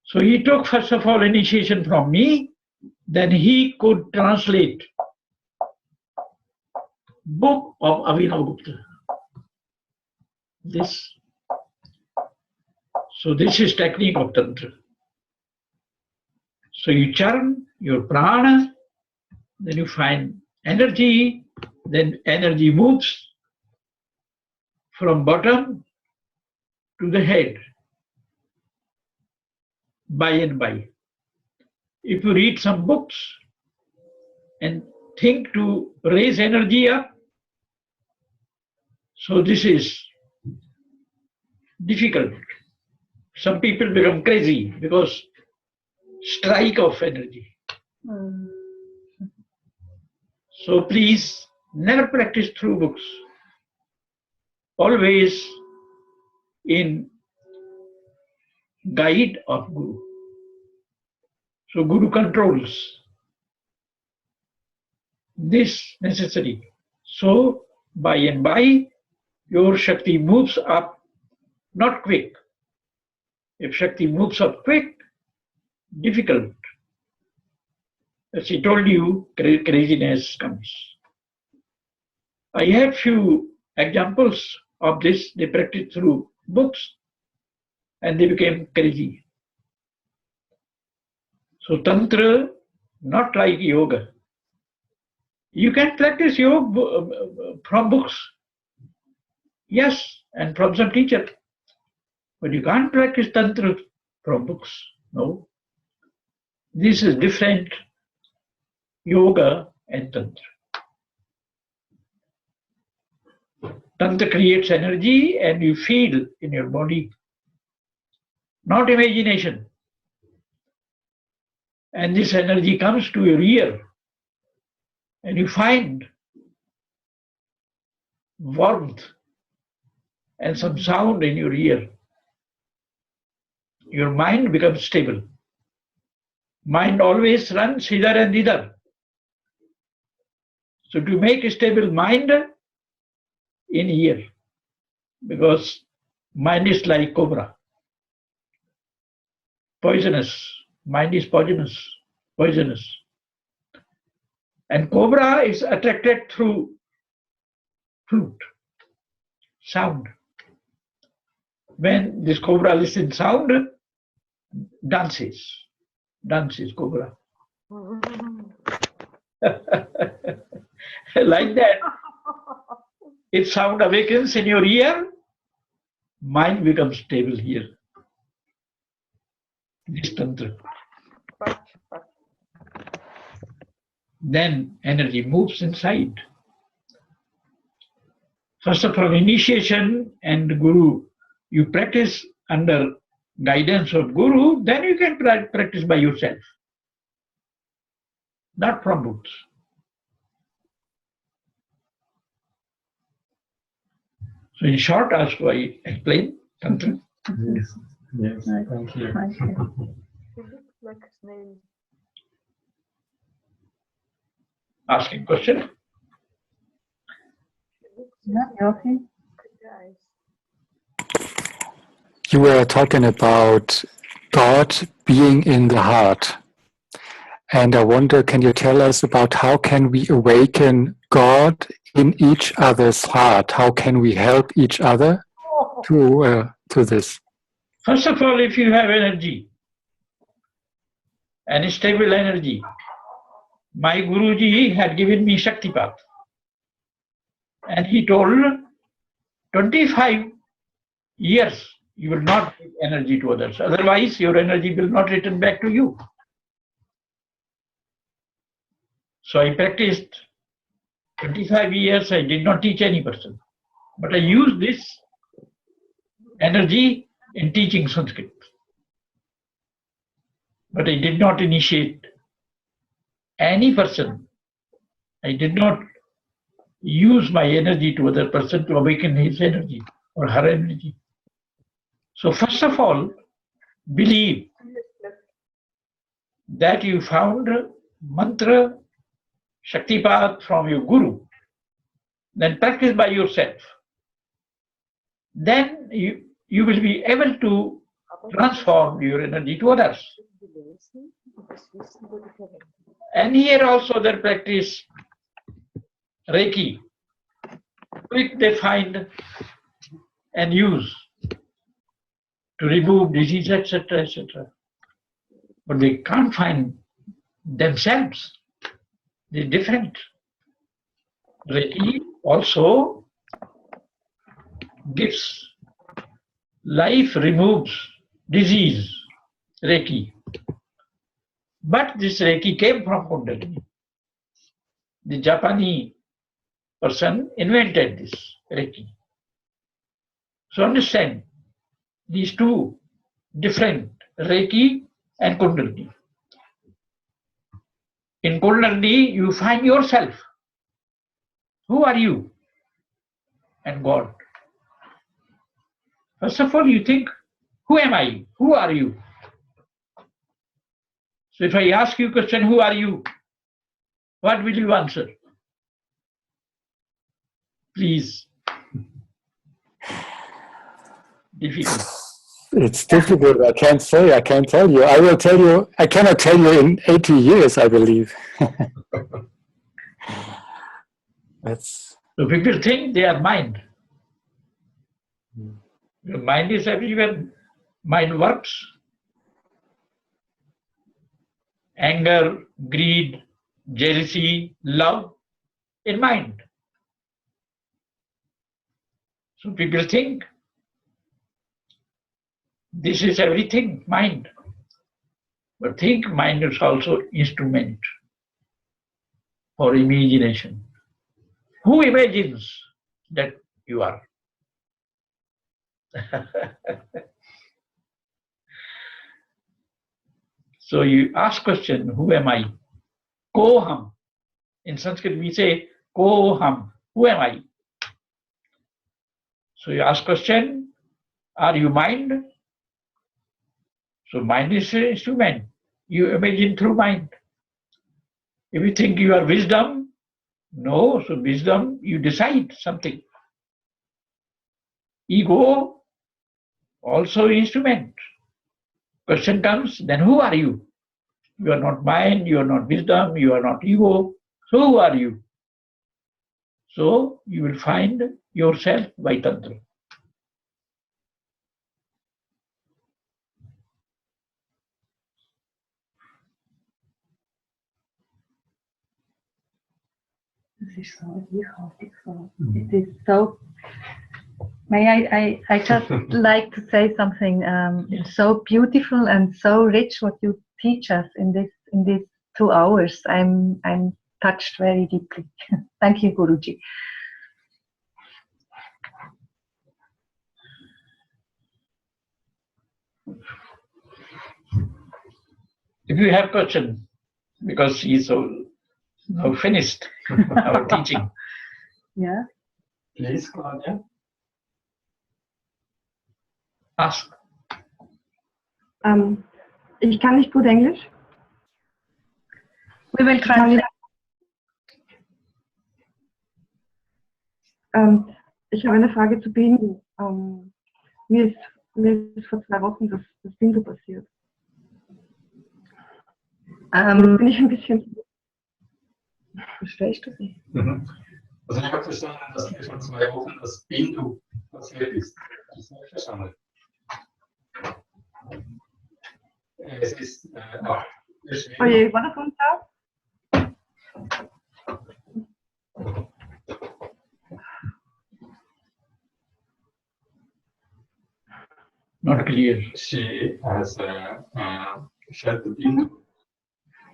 So he took first of all initiation from me, then he could translate book of Abhinavagupta. This is technique of Tantra. So you churn your prana, then you find energy, then energy moves from bottom to the head, by and by. If you read some books and think to raise energy up, so this is difficult. Some people become crazy because strike of energy. So please never practice through books. Always in guide of Guru. So Guru controls this necessary. So by and by your Shakti moves up, not quick. If Shakti moves up quick, difficult. As I told you, craziness comes. I have few examples of this. They practiced through books and they became crazy. So Tantra, not like yoga. You can practice yoga from books. Yes, and from some teacher. But you can't practice Tantra from books. No. This is different, yoga and Tantra. Tantra creates energy and you feel in your body, not imagination. And this energy comes to your ear and you find warmth and some sound in your ear. Your mind becomes stable. Mind always runs hither and thither. So to make a stable mind in here, because mind is like cobra, poisonous. Mind is poisonous. And cobra is attracted through flute, sound. When this cobra listens sound, dances cobra. Like that. If sound awakens in your ear, mind becomes stable here. This Tantra. Then energy moves inside. First of all, initiation and Guru. You practice under guidance of Guru, then you can practice by yourself. Not from books. So in short, also I explain Tantra. Yes, thank you. Asking question? Okay. You were talking about God being in the heart. And I wonder, can you tell us about how can we awaken God in each other's heart? How can we help each other to this? First of all, if you have energy, and stable energy, my Guruji had given me Shaktipat. And he told, 25 years you will not give energy to others. Otherwise, your energy will not return back to you. So I practiced 25 years. I did not teach any person. But I used this energy in teaching Sanskrit. But I did not initiate any person. I did not use my energy to other person to awaken his energy or her energy. So first of all, believe that you found mantra, Shaktipat from your Guru. Then practice by yourself. Then you will be able to transform your energy to others. And here also they practice Reiki, which they find and use to remove disease, etc., etc. But they can't find themselves. They're different. Reiki also gives life, removes disease, Reiki. But this Reiki came from Kundalini. The Japanese person invented this Reiki. So understand these two different, Reiki and Kundalini. In Kundalini, you find yourself. Who are you? And God. First of all, you think, who am I? Who are you? So if I ask you a question, who are you? What will you answer? Please. Difficult. It's difficult. I can't say. I can't tell you. I will tell you. I cannot tell you in 80 years, I believe. So people think they are mind. Your mind is everywhere. Mind works. Anger, greed, jealousy, love in mind. So people think this is everything, mind. But think mind is also instrument for imagination. Who imagines that you are? So you ask question, who am I? Koham. In Sanskrit we say koham. Who am I? So you ask question, are you mind? So mind is an instrument. You imagine through mind. If you think you are wisdom, no, so wisdom, you decide something. Ego, also instrument. Question comes, then who are you? You are not mind, you are not wisdom, you are not ego. So who are you? So you will find yourself by Tantra. It is so. May I just like to say something? It's so beautiful and so rich what you teach us in these 2 hours. I'm touched very deeply. Thank you, Guruji. If you have question, because he's so now finished our teaching. Yeah. Please, Claudia. Ask. Ich kann nicht gut Englisch. We will translate. Ich habe eine Frage zu Bindu. Mir ist vor 2 Wochen das Bindu passiert. Bin ich ein bisschen... Verstehst du sie? Also ich habe verstanden, dass dir vor 2 Wochen das Bindu passiert ist. Das ist nicht verstanden. Es ist Oh je, war das unklar? Not clear. She has shared the Bindu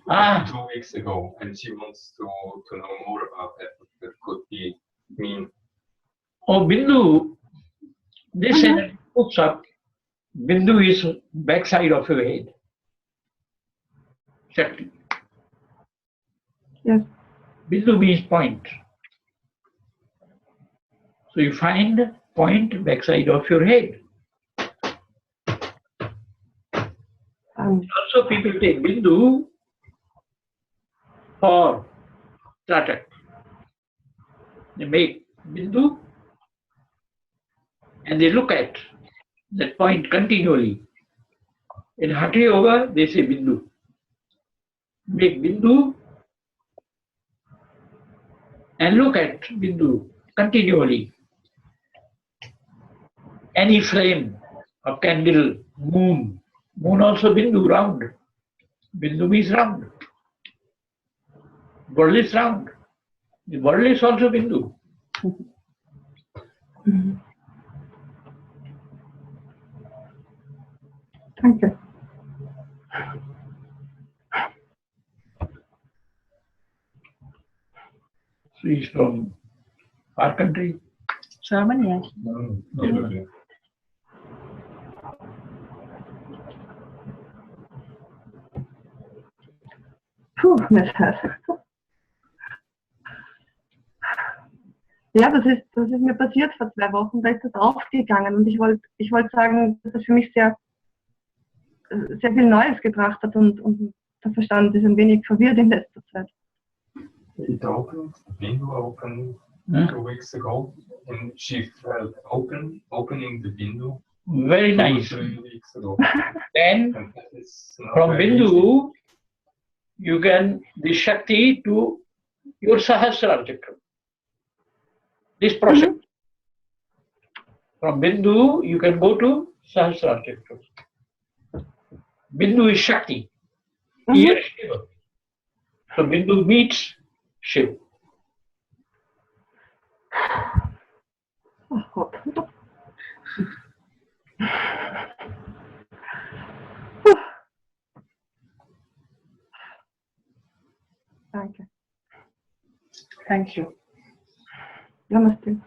2 weeks ago, and she wants to know more about that. What that could be mean. Oh, Bindu, this energy puts up. Bindu is backside of your head. Shakti. Yes. Bindu means point. So you find point backside of your head. Also people take Bindu for Tratak. They make Bindu and they look at that point continually. In Hatha Yoga, they say Bindu. Make Bindu and look at Bindu continually. Any flame of candle, moon also Bindu, round. Bindu means round. World is round. The world is also Bindu. Thank you. So he's from our country. Germany, yes. Germany. Puh, ja, das ist mir passiert vor 2 Wochen, da ist das aufgegangen und ich wollte sagen, dass das für mich sehr viel Neues gebracht hat und der Verstand ist ein wenig verwirrt in letzter Zeit. It opened, the window opened 2 weeks ago, and she felt opening the window. Very nice. 3 weeks ago. Then from Bindu, you can the Shakti to your Sahasrara Chakra. This process. From Bindu, you can go to Sahasrara Chakra. Bindu is Shakti. Here is Shiva. So Bindu meets Shiva. Oh Gott. Danke. Thank you. Namaste.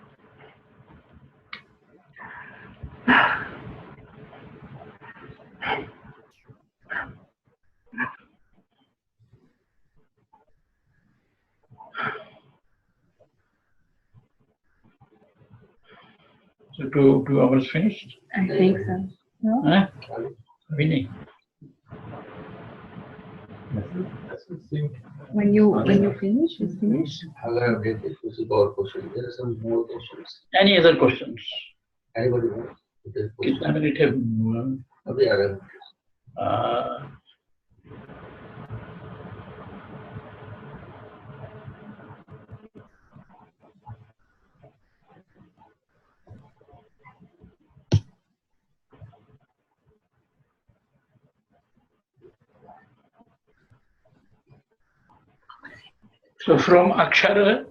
So 2 hours finished? I think so. No? Huh? Vinny. When you finish, it's finished. There are some more questions. Any other questions? Anybody wants? कितना minute है? अभी आ गए. So from Akshara,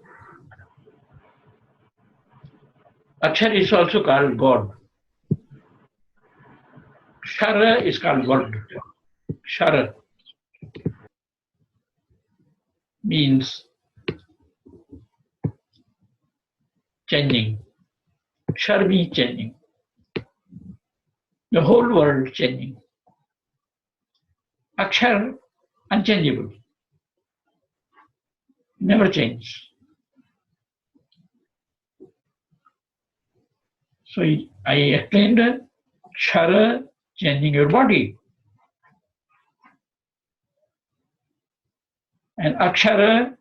Akshara is also called God. Shara is called word. Shara means changing. Shar means changing. The whole world changing. Akshar, unchangeable. Never change. So I explained Shara, changing your body. And Akshara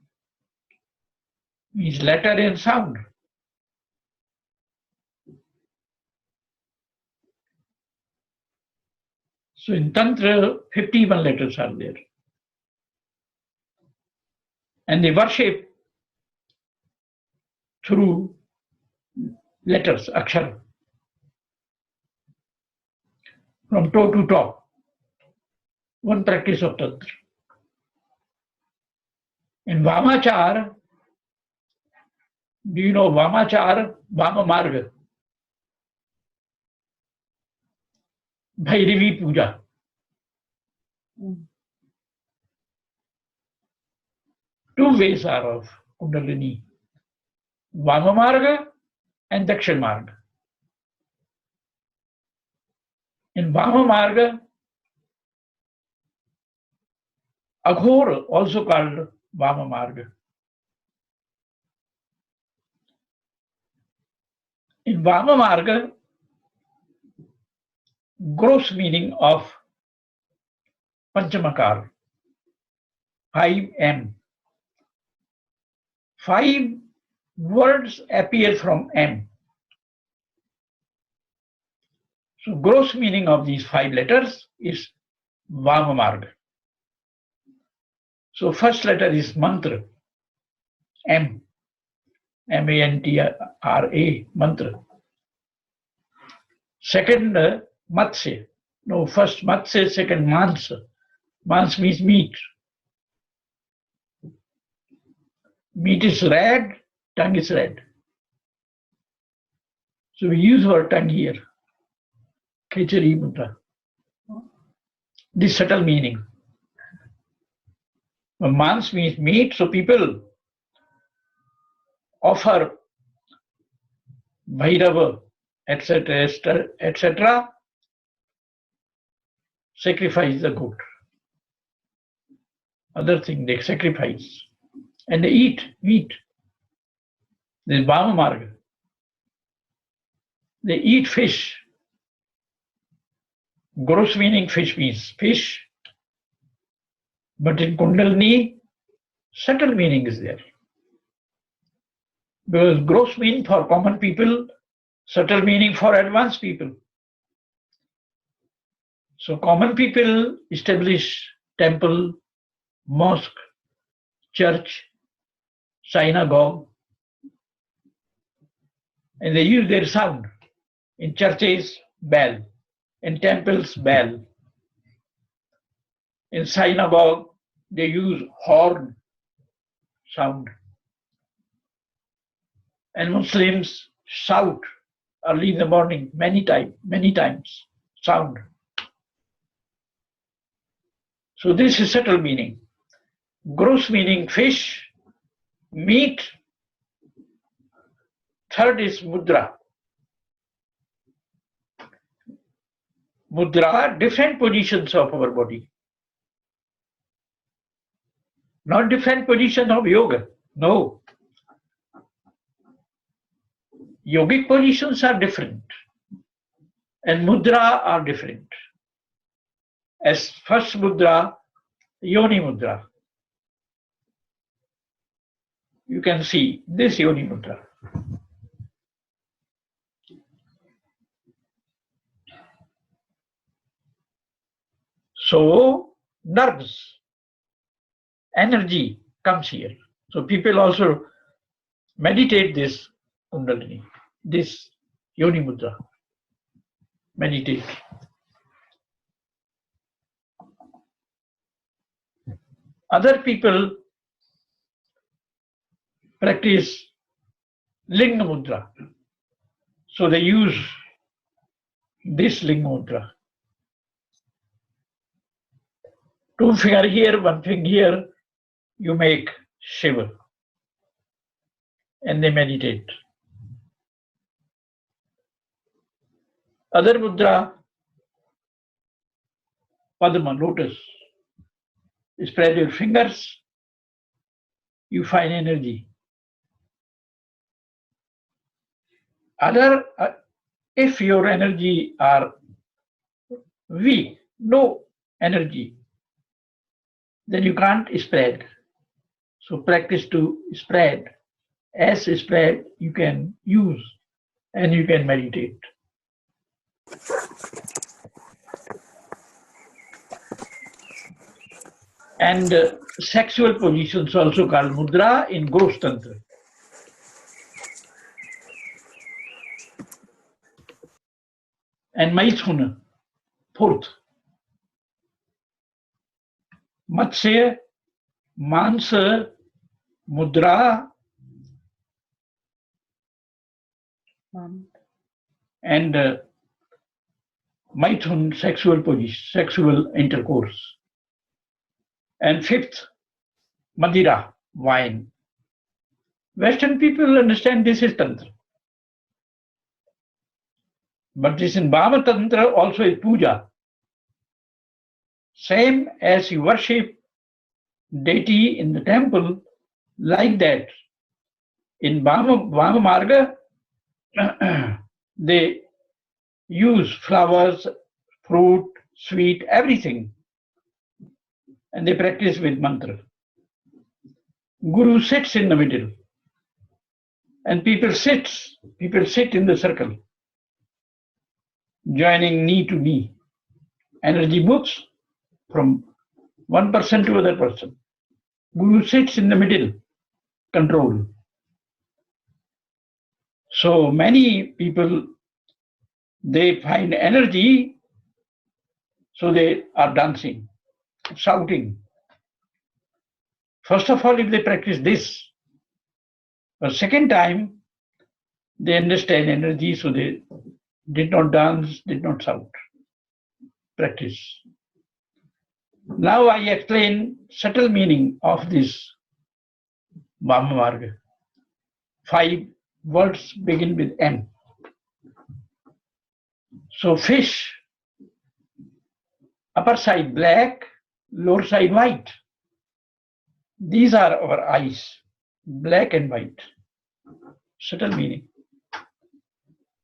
means letter and sound. So in Tantra, 51 letters are there. And they worship through letters, Akshara. From toe to top. One practice of Tantra. In Vamachar, do you know Vamachar, Vama Marga? Bhairavi Puja. Two ways are of Kundalini. Vama Marga and Dakshin Marga. In Vama Marga, Aghor, also called Vama Marga. In Vama Marga, gross meaning of Panchamakar, 5M. 5 words appear from M. So gross meaning of these 5 letters is Vama Marga. So first letter is mantra, M. M-A-N-T-R-A, mantra. Second, Matsya. No, first Matsya, second Mansa. Mans means meat. Meat is red, tongue is red. So we use our tongue here. Khichari Mudra. This subtle meaning. Mans means meat, so people offer Bhairava, etc., etc., sacrifice the goat. Other thing they sacrifice. And they eat meat. This is Vama Marga. They eat fish. Gross meaning fish means fish. But in Kundalini, subtle meaning is there. Because gross meaning for common people, subtle meaning for advanced people. So common people establish temple, mosque, church, synagogue, and they use their sound. In churches, bell. In temples, bell. In synagogue, they use horn sound. And Muslims shout early in the morning, many times, sound. So this is subtle meaning. Gross meaning fish, meat. Third is mudra. Mudra, different positions of our body. Not different position of yoga. No. Yogic positions are different. And mudra are different. As first mudra, yoni mudra. You can see this yoni mudra. So nerves, energy comes here. So people also meditate this Kundalini, this yoni mudra. Meditate. Other people practice linga mudra. So they use this linga mudra. 2 finger here, 1 finger here, you make Shiva. And they meditate. Other mudra, Padma, lotus. Spread your fingers, you find energy. Other, if your energy are weak, no energy, then you can't spread. So practice to spread. As spread, you can use and you can meditate. And sexual positions also called mudra in gross tantra. And Maithuna, fourth. Matsya, Mansa, Mudra, and Maithun, sexual position, sexual intercourse. And fifth, Madira, wine. Western people understand this is Tantra. But this in Bhava Tantra also is puja. Same as you worship deity in the temple, like that. In Bhava Marga, they use flowers, fruit, sweet, everything, and they practice with mantra. Guru sits in the middle, and people sit in the circle, joining knee to knee. Energy moves from one person to other person. Guru sits in the middle, control. So many people, they find energy, so they are dancing, shouting. First of all, if they practice this, but second time, they understand energy, so they did not dance, did not shout. Practice. Now I explain subtle meaning of this Vama Marga. 5 words begin with M. So fish, upper side black, lower side white. These are our eyes, black and white. Subtle meaning.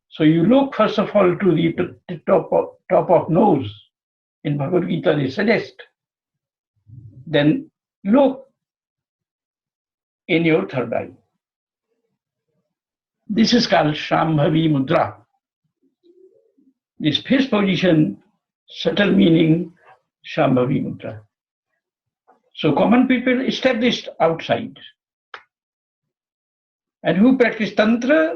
So you look first of all to the top of nose. In Bhagavad Gita they suggest. Then look in your third eye. This is called Shambhavi Mudra. This fifth position, subtle meaning, Shambhavi Mudra. So common people established outside. And who practice Tantra,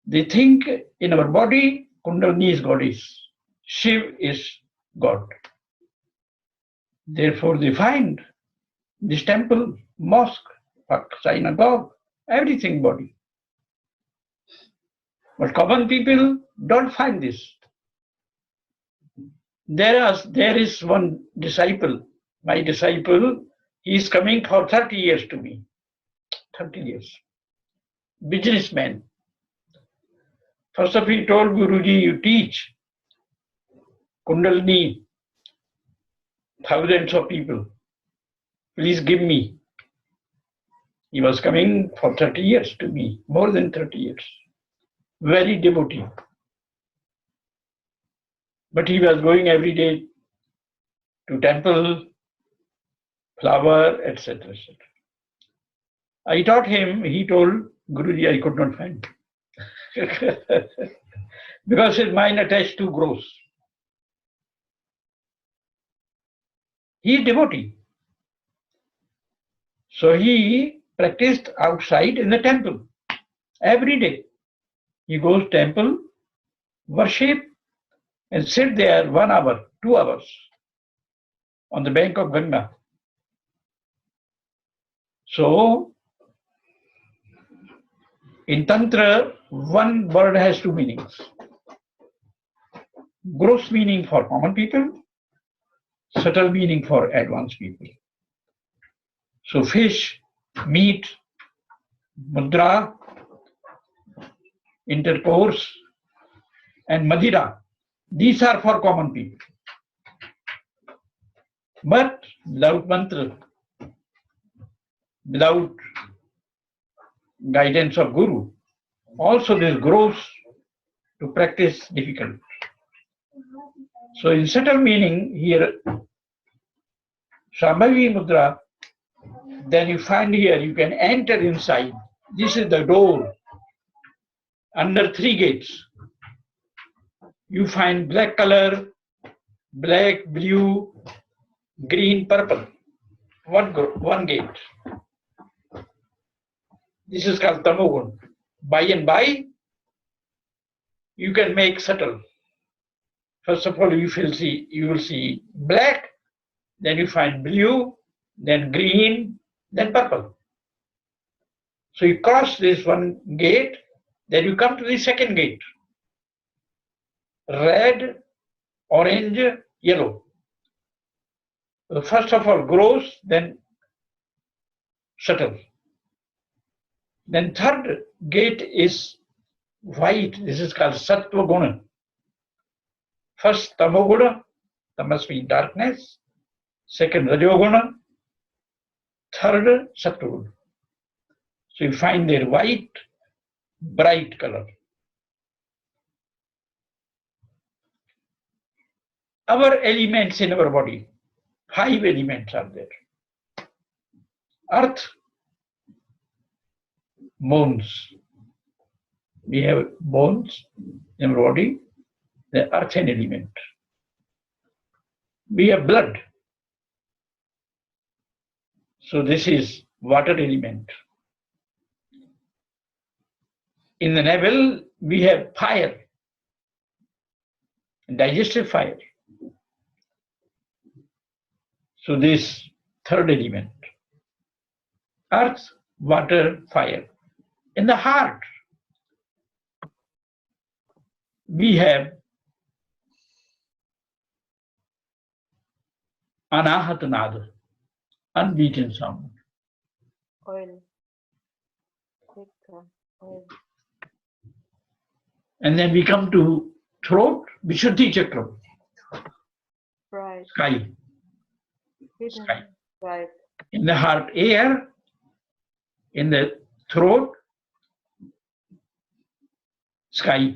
they think in our body, Kundalini is goddess, Shiv is God. Therefore they find this temple, mosque, synagogue, everything body. But common people don't find this. There is one disciple, my disciple, he is coming for 30 years to me. 30 years. Businessman. First of all, he told Guruji, you teach Kundalini, thousands of people. Please give me. He was coming for 30 years to me, more than 30 years. Very devotee. But he was going every day to temple, flower, etc. etc. I taught him, he told Guruji, I could not find. Because his mind attached to gross. He is devotee. So he practiced outside in the temple. Every day. He goes temple, worship, and sit there 1 hour, 2 hours on the bank of Ganga. So, in Tantra, one word has 2 meanings. Gross meaning for common people, subtle meaning for advanced people. So fish, meat, mudra, intercourse, and madira, these are for common people. But without mantra, without guidance of Guru, also this grows to practice difficult. So in subtle meaning here, Shambhavi Mudra, then you find here, you can enter inside. This is the door. Under 3 gates. You find black color, black, blue, green, purple. One gate. This is called Tamogun. By and by, you can make subtle. First of all, you will see black, then you find blue, then green, then purple. So you cross this one gate, then you come to the second gate. Red, orange, yellow. First of all, gross, then subtle. Then third gate is white. This is called Sattva Guna. First Tamoguna, tamas means darkness. Second Rajoguna. Third Sattva Guna. So you find their white, bright color. our elements in our body, 5 elements are there. Earth, bones. We have bones in our body, the earthen element. We have blood. So this is water element. In the navel, we have fire, digestive fire. So this third element, earth, water, fire. In the heart, we have anahat nada, unbeaten sound. Oil. Oil. And then we come to throat, Vishuddhi Chakra. Right. Sky. Hidden. Sky. Right. In the heart, air. In the throat, sky.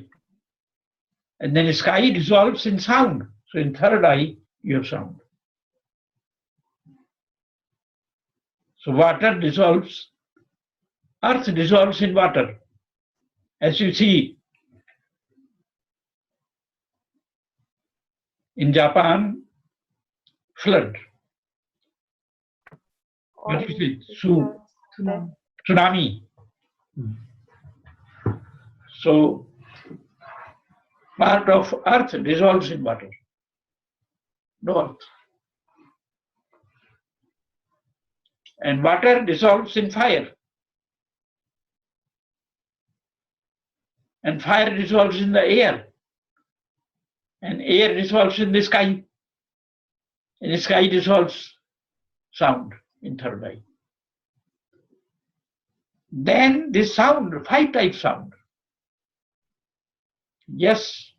And then sky dissolves in sound. So in third eye, you have sound. So water dissolves, earth dissolves in water. As you see, in Japan, flood. What is it? Tsunami. So part of earth dissolves in water. No earth. And water dissolves in fire. And fire dissolves in the air. And air dissolves in the sky. And the sky dissolves sound in third eye. Then this sound, 5 type sound. Yes.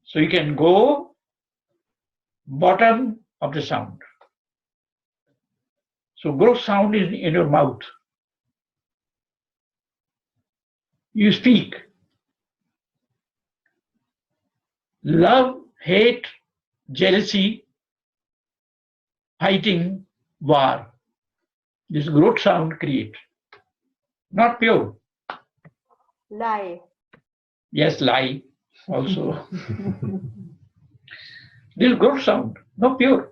So you can go bottom of the sound. So gross sound is in your mouth. You speak. Love, hate, jealousy, fighting, war. This gross sound create. Not pure. Lie. Yes, lie also. This gross sound, not pure.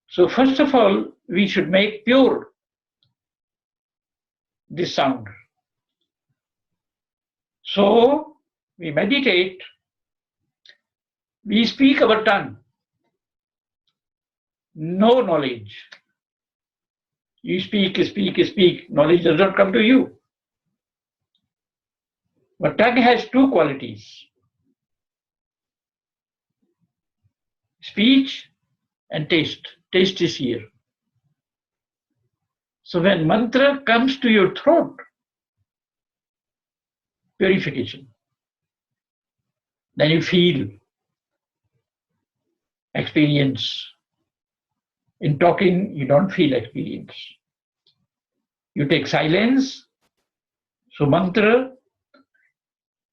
So first of all, we should make pure this sound. So we meditate, we speak our tongue. No knowledge. You speak, knowledge does not come to you. But tongue has 2 qualities. Speech and taste. Taste is here. So when mantra comes to your throat, purification. Then you feel, experience. In talking, you don't feel experience. You take silence. So mantra,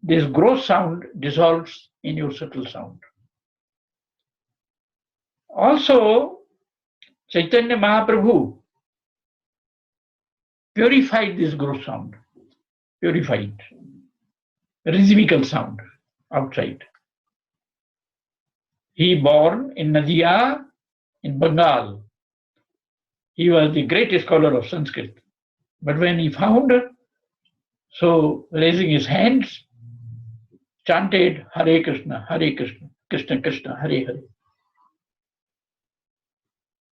this gross sound dissolves in your subtle sound. Also, Chaitanya Mahaprabhu purified this gross sound, purified, rhythmical sound outside. He born in Nadia in Bengal. He was the greatest scholar of Sanskrit. But when he found, so raising his hands, chanted Hare Krishna, Krishna Krishna, Hare Hare.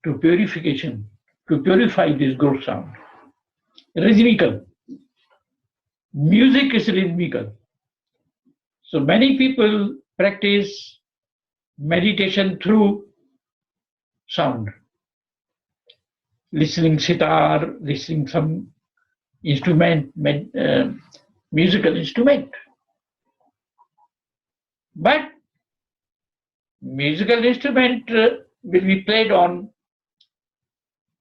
To purification, to purify this gross sound. Rhythmical. Music is rhythmical. So many people practice meditation through sound. Listening sitar, listening some instrument, musical instrument. But musical instrument will be played on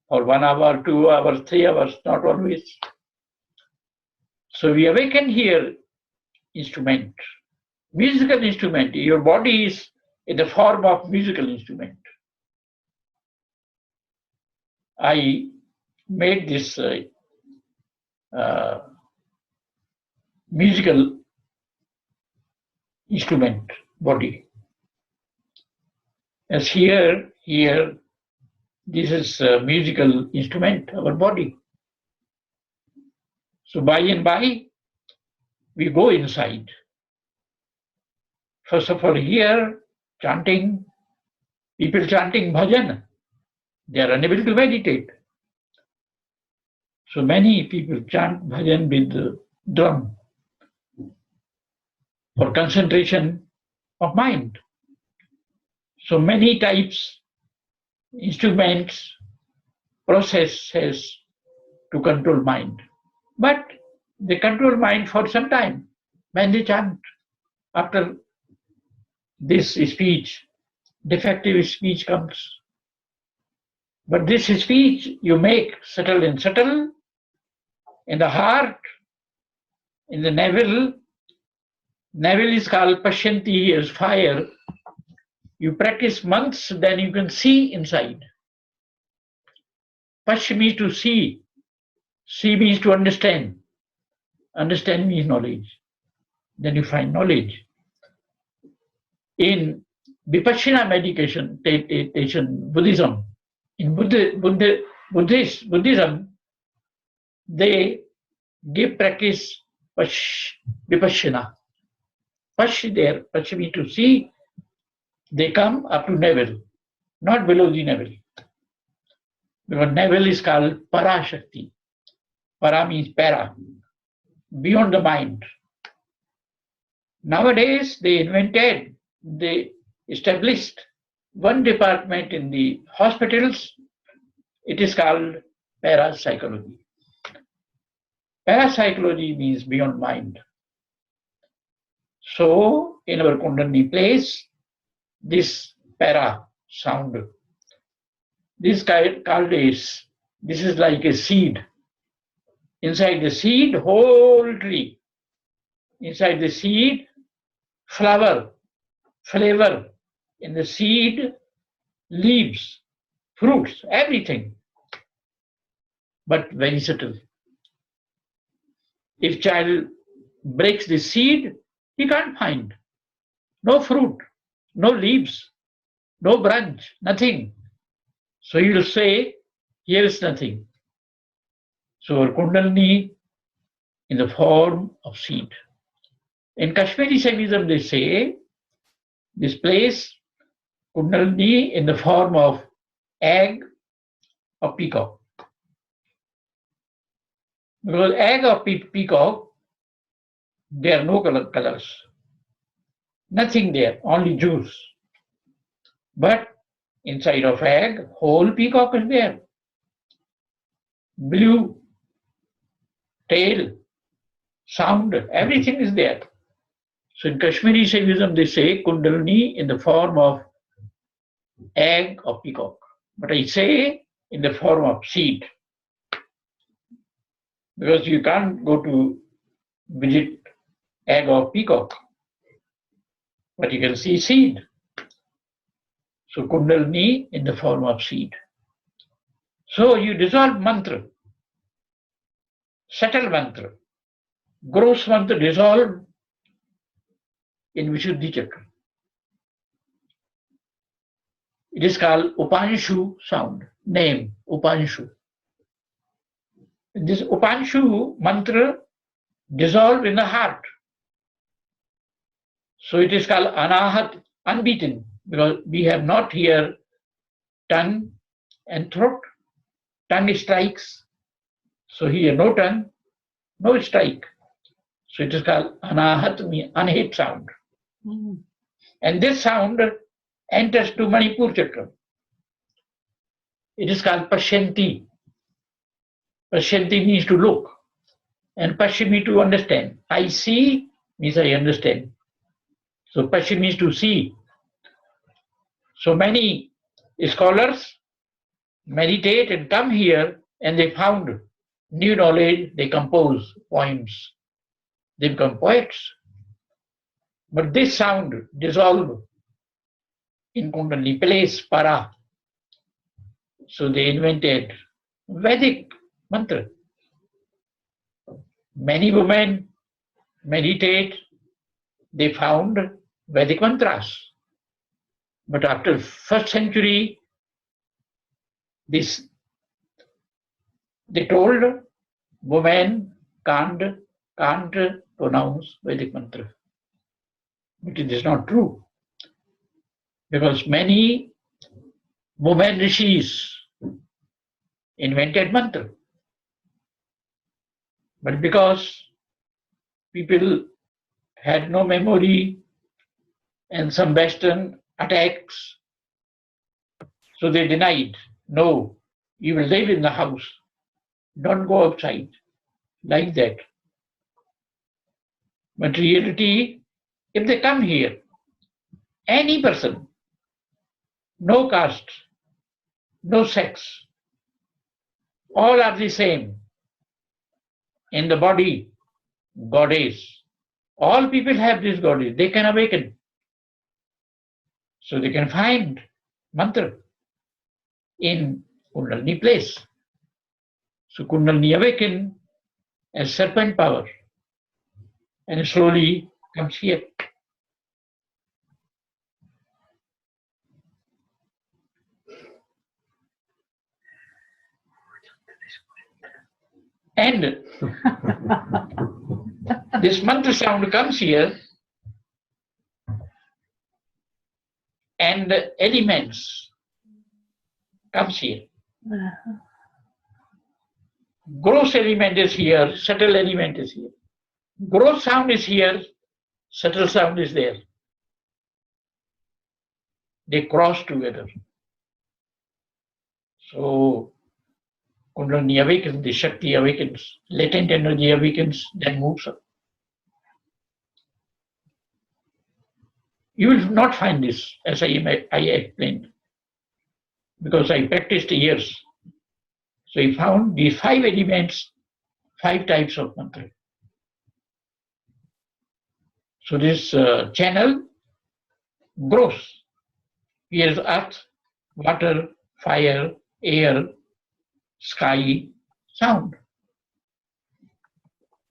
for 1 hour, 2 hours, 3 hours, not always. So we awaken here instrument. Musical instrument. Your body is in the form of musical instrument. I made this musical instrument body. As here, this is a musical instrument, our body. So by and by, we go inside. First of all, here, chanting, people chanting bhajan, they are unable to meditate. So many people chant bhajan with the drum for concentration of mind. So many types, instruments, processes to control mind. But they control mind for some time when they chant. After this speech, defective speech comes. But this speech you make subtle and subtle in the heart, in the navel. Navel is called Pashyanti as fire. You practice months, then you can see inside. Pash means to see. See means to understand. Understand means knowledge. Then you find knowledge. In Vipassana meditation, Buddhism, in Buddhism, they give practice Vipassana. Pash there, Pash means to see. They come up to navel, not below the navel. Because navel is called Parashakti. Para means para, beyond the mind. Nowadays, they established one department in the hospitals. It is called parapsychology. Parapsychology means beyond mind. So, in our Kundalini place, this para sound, this is like a seed. Inside the seed, whole tree. Inside the seed, flower, flavor. In the seed, leaves, fruits, everything. But very subtle. If child breaks the seed, he can't find no fruit, no leaves, no branch, nothing. So he will say, here is nothing. So our Kundalini in the form of seed. In Kashmiri Shaivism, they say this place, Kundalini in the form of egg of peacock. Because egg of peacock, there are no colors. Nothing there, only juice. But inside of egg, whole peacock is there. Blue, tail, sound, everything is there. So in Kashmiri Shaivism, they say Kundalini in the form of egg of peacock. But I say in the form of seed. Because you can't go to visit egg of peacock. But you can see seed. So Kundalini in the form of seed. So you dissolve mantra, subtle mantra, gross mantra dissolve in Vishuddhi Chakra. It is called Upanishu sound, name, Upanishu. This Upanishu mantra dissolve in the heart. So it is called Anahat, unbeaten, because we have not here tongue and throat. Tongue strikes. So here no tongue, no strike. So it is called Anahat, unhit sound. Mm-hmm. And this sound enters to Manipur Chakra. It is called Pashyanti. Pashyanti means to look. And Pashya to understand. I see means I understand. So Pashya means to see. So many scholars meditate and come here and they found new knowledge, they compose poems. They become poets. But this sound dissolved in Kundalini, place, para. So they invented Vedic mantra. Many women meditate, they found Vedic mantras. But after first century, they told women can't pronounce Vedic mantra. But it is not true. Because many women rishis invented mantra. But because people had no memory and some Western attacks, so they denied, no, you will live in the house, don't go outside, like that. But reality, if they come here, any person, no caste, no sex, all are the same. In the body, goddess. All people have this goddess. They can awaken. So they can find mantra in Kundalini place. So Kundalini awaken as serpent power and slowly comes here. And this mantra sound comes here and the elements comes here. Gross element is here, subtle element is here. Gross sound is here, subtle sound is there. They cross together. So Kundalini awakens, the Shakti awakens, latent energy awakens, then moves up. You will not find this, as I explained, because I practiced years. So I found these 5 elements, 5 types of mantra. So this channel grows. Here is earth, water, fire, air, sky, sound.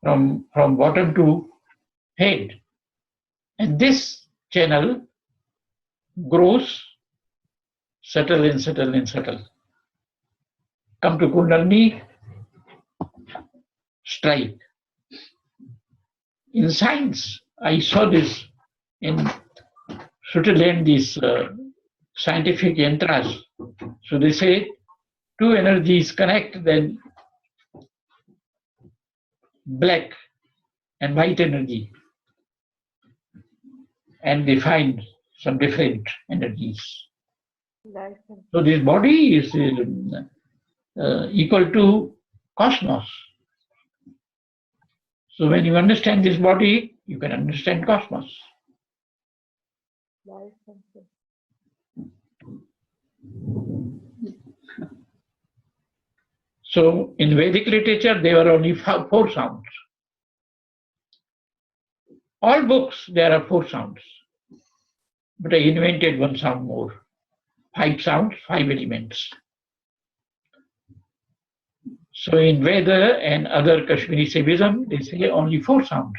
From bottom to head. And this channel grows subtle and subtle and subtle. Come to Kundalini, strike. In science, I saw this in Switzerland, these scientific yantras. So they say 2 energies connect, then black and white energy. And they find some different energies. So this body is equal to cosmos. So when you understand this body, you can understand cosmos. So in Vedic literature, there were only 4 sounds. All books, there are 4 sounds. But I invented 1 sound more. 5 sounds, 5 elements. So in Veda and other Kashmiri Saivism, they say only 4 sounds.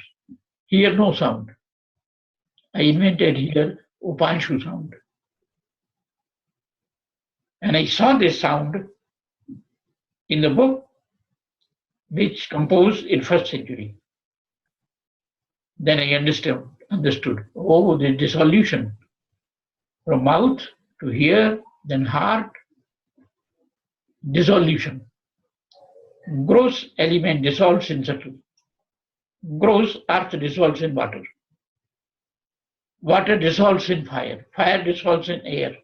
Here no sound. I invented here Upanshu sound. And I saw this sound in the book which composed in 1st century. Then I understood, oh, the dissolution from mouth to here, then heart, dissolution. Gross element dissolves in subtle. Gross earth dissolves in water. Water dissolves in fire. Fire dissolves in air.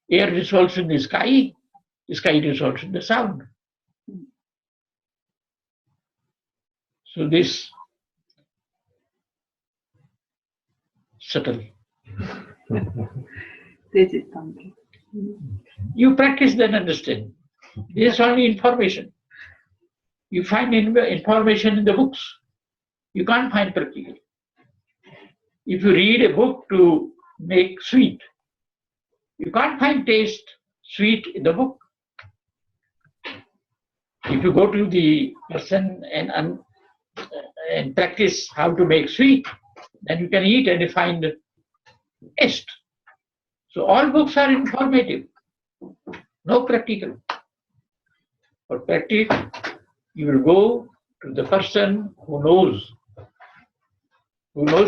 Air dissolves in the sky. The sky dissolves in the sound. So this subtle. This is something. You practice, then understand. This is only information. You find information in the books. You can't find practically. If you read a book to make sweet, you can't find taste sweet in the book. If you go to the person and practice how to make sweet, then you can eat and you find taste. So all books are informative, no practical. For practice, you will go to the person who knows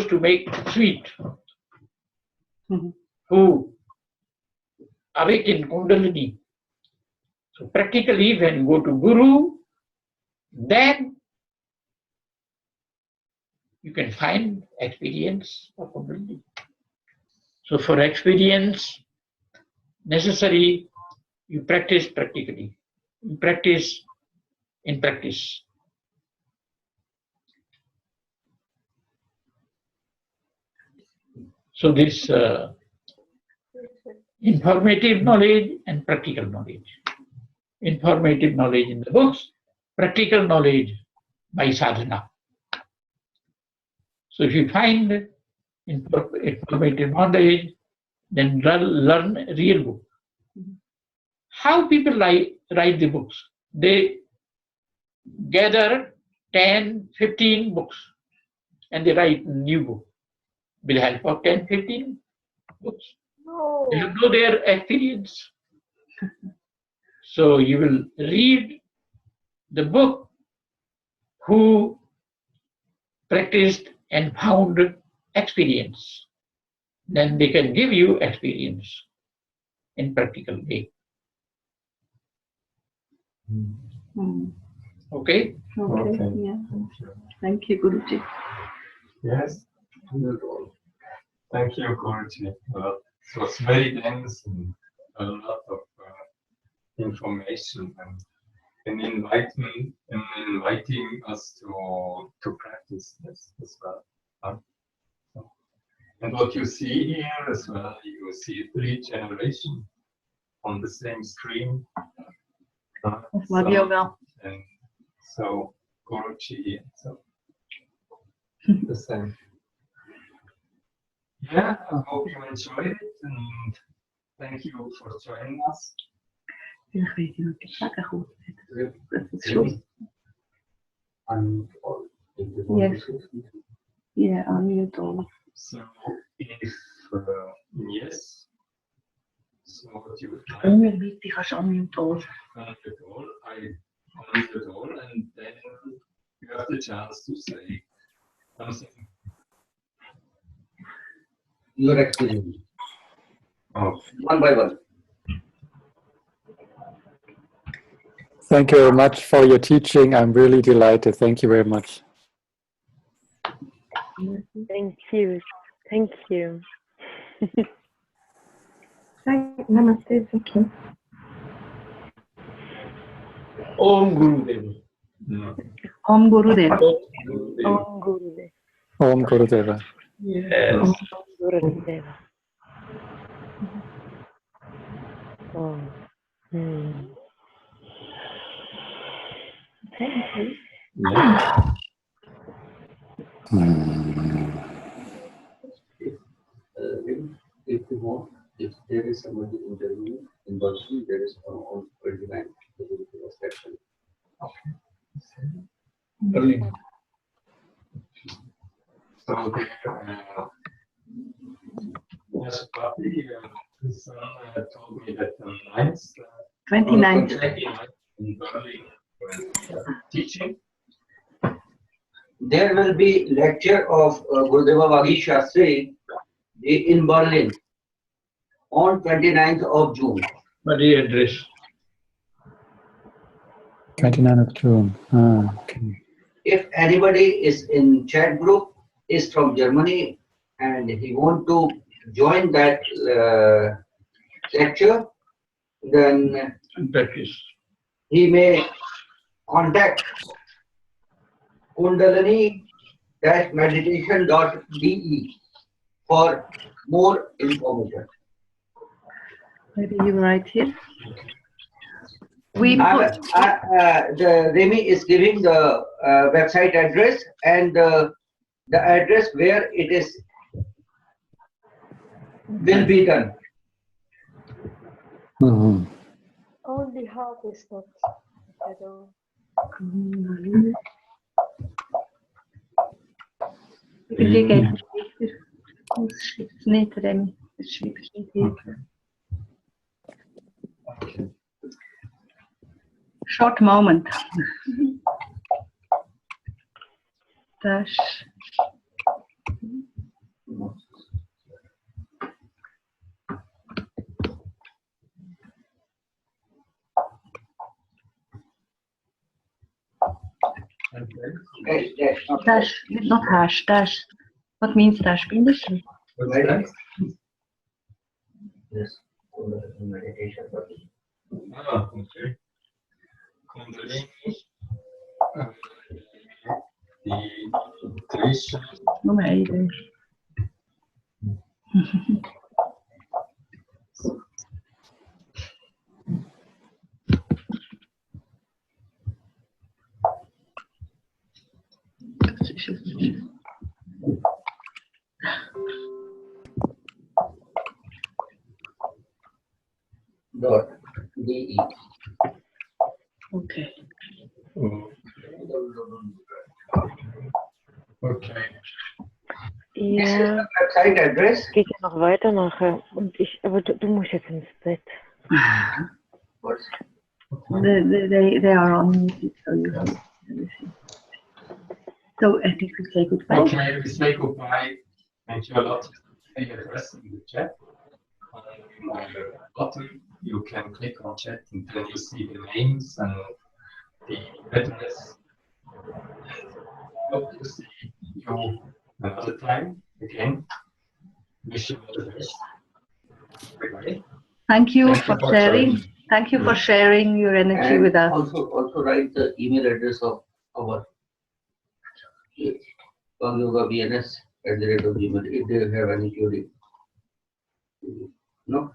to make sweet, who awaken Kundalini. So practically, when you go to Guru, then you can find experience of Kundalini. So for experience necessary, you practice practically. You practice in practice. So this informative knowledge and practical knowledge. Informative knowledge in the books, practical knowledge by sadhana. So if you find informative knowledge, then learn real book. How people write the books? They gather 10, 15 books and they write new book with the help of 10, 15 books. No. They have no their experience. So you will read the book who practiced and found experience. Then they can give you experience in practical way. Okay? Okay. Yeah. Thank you, Guruji. Yes. Thank you, Guruji. It was very dense and a lot of information and inviting us to practice this as well. And what you see here as well, you see 3 generations on the same screen. Love yoga. And so Guruji, so the same. Yeah, I hope you enjoyed it and thank you for joining us. Unmute all. Yes. Yeah, unmute all. So if yes, so what you would like Onmute dich als unmute all. unmute all, I unmute all, and then you have the chance to say something. Your experience. Oh, One by one. Thank you very much for your teaching. I'm really delighted. Thank you very much. Thank you. Thank you. Namaste. Thank you. Om Gurudeva. no. Om Gurudeva. Om Gurudeva. Om Gurudeva. Om Gurudeva. Yes. Om Gurudeva. Om. Thank you. Yeah. If you want, if there is somebody interview in Berkeley, there is on 29 section. Berlin. So yes, Papi, his son told me that on 9th, 29th. 29th in Berlin teaching. There will be lecture of Gurudeva Vagish Shastri in Berlin on 29th of June. What is the address? 29th of June. Okay. If anybody is in chat group, is from Germany and he want to join that lecture, then Practice. he may contact kundalini-meditation.de for more information. Maybe you write here. We put. The Remy is giving the website address and the address where it is will be done. Mhm. Only heart is not at all. Hier geht es weiter. Das schreibt es nicht, Remy. Das schreibt es nicht hier. Short moment. Dash. Dash, not hash, dash. What means dash? Bindestrich. What's that? Yes, meditation. Ah, okay. Kundalini. Die Trisha. Nur eine. Das ist es nicht. Dot. DE. Okay. Okay. This is Ja, the website address. geht ja noch weiter nachher. Aber du musst jetzt ins Bett. What's They are unmuted, so you have everything. So I think we say goodbye. Okay, we say goodbye. Thank you a lot. The address in the chat. On the bottom, you can click on chat and then you see the names and the address. Hope to see you another time again. Wish you all the best. Bye-bye. Thank you Thank for you for sharing. joining. Thank you for sharing your energy And with us. also write the email address of our yoga BNS @gmail. If they have any query. No?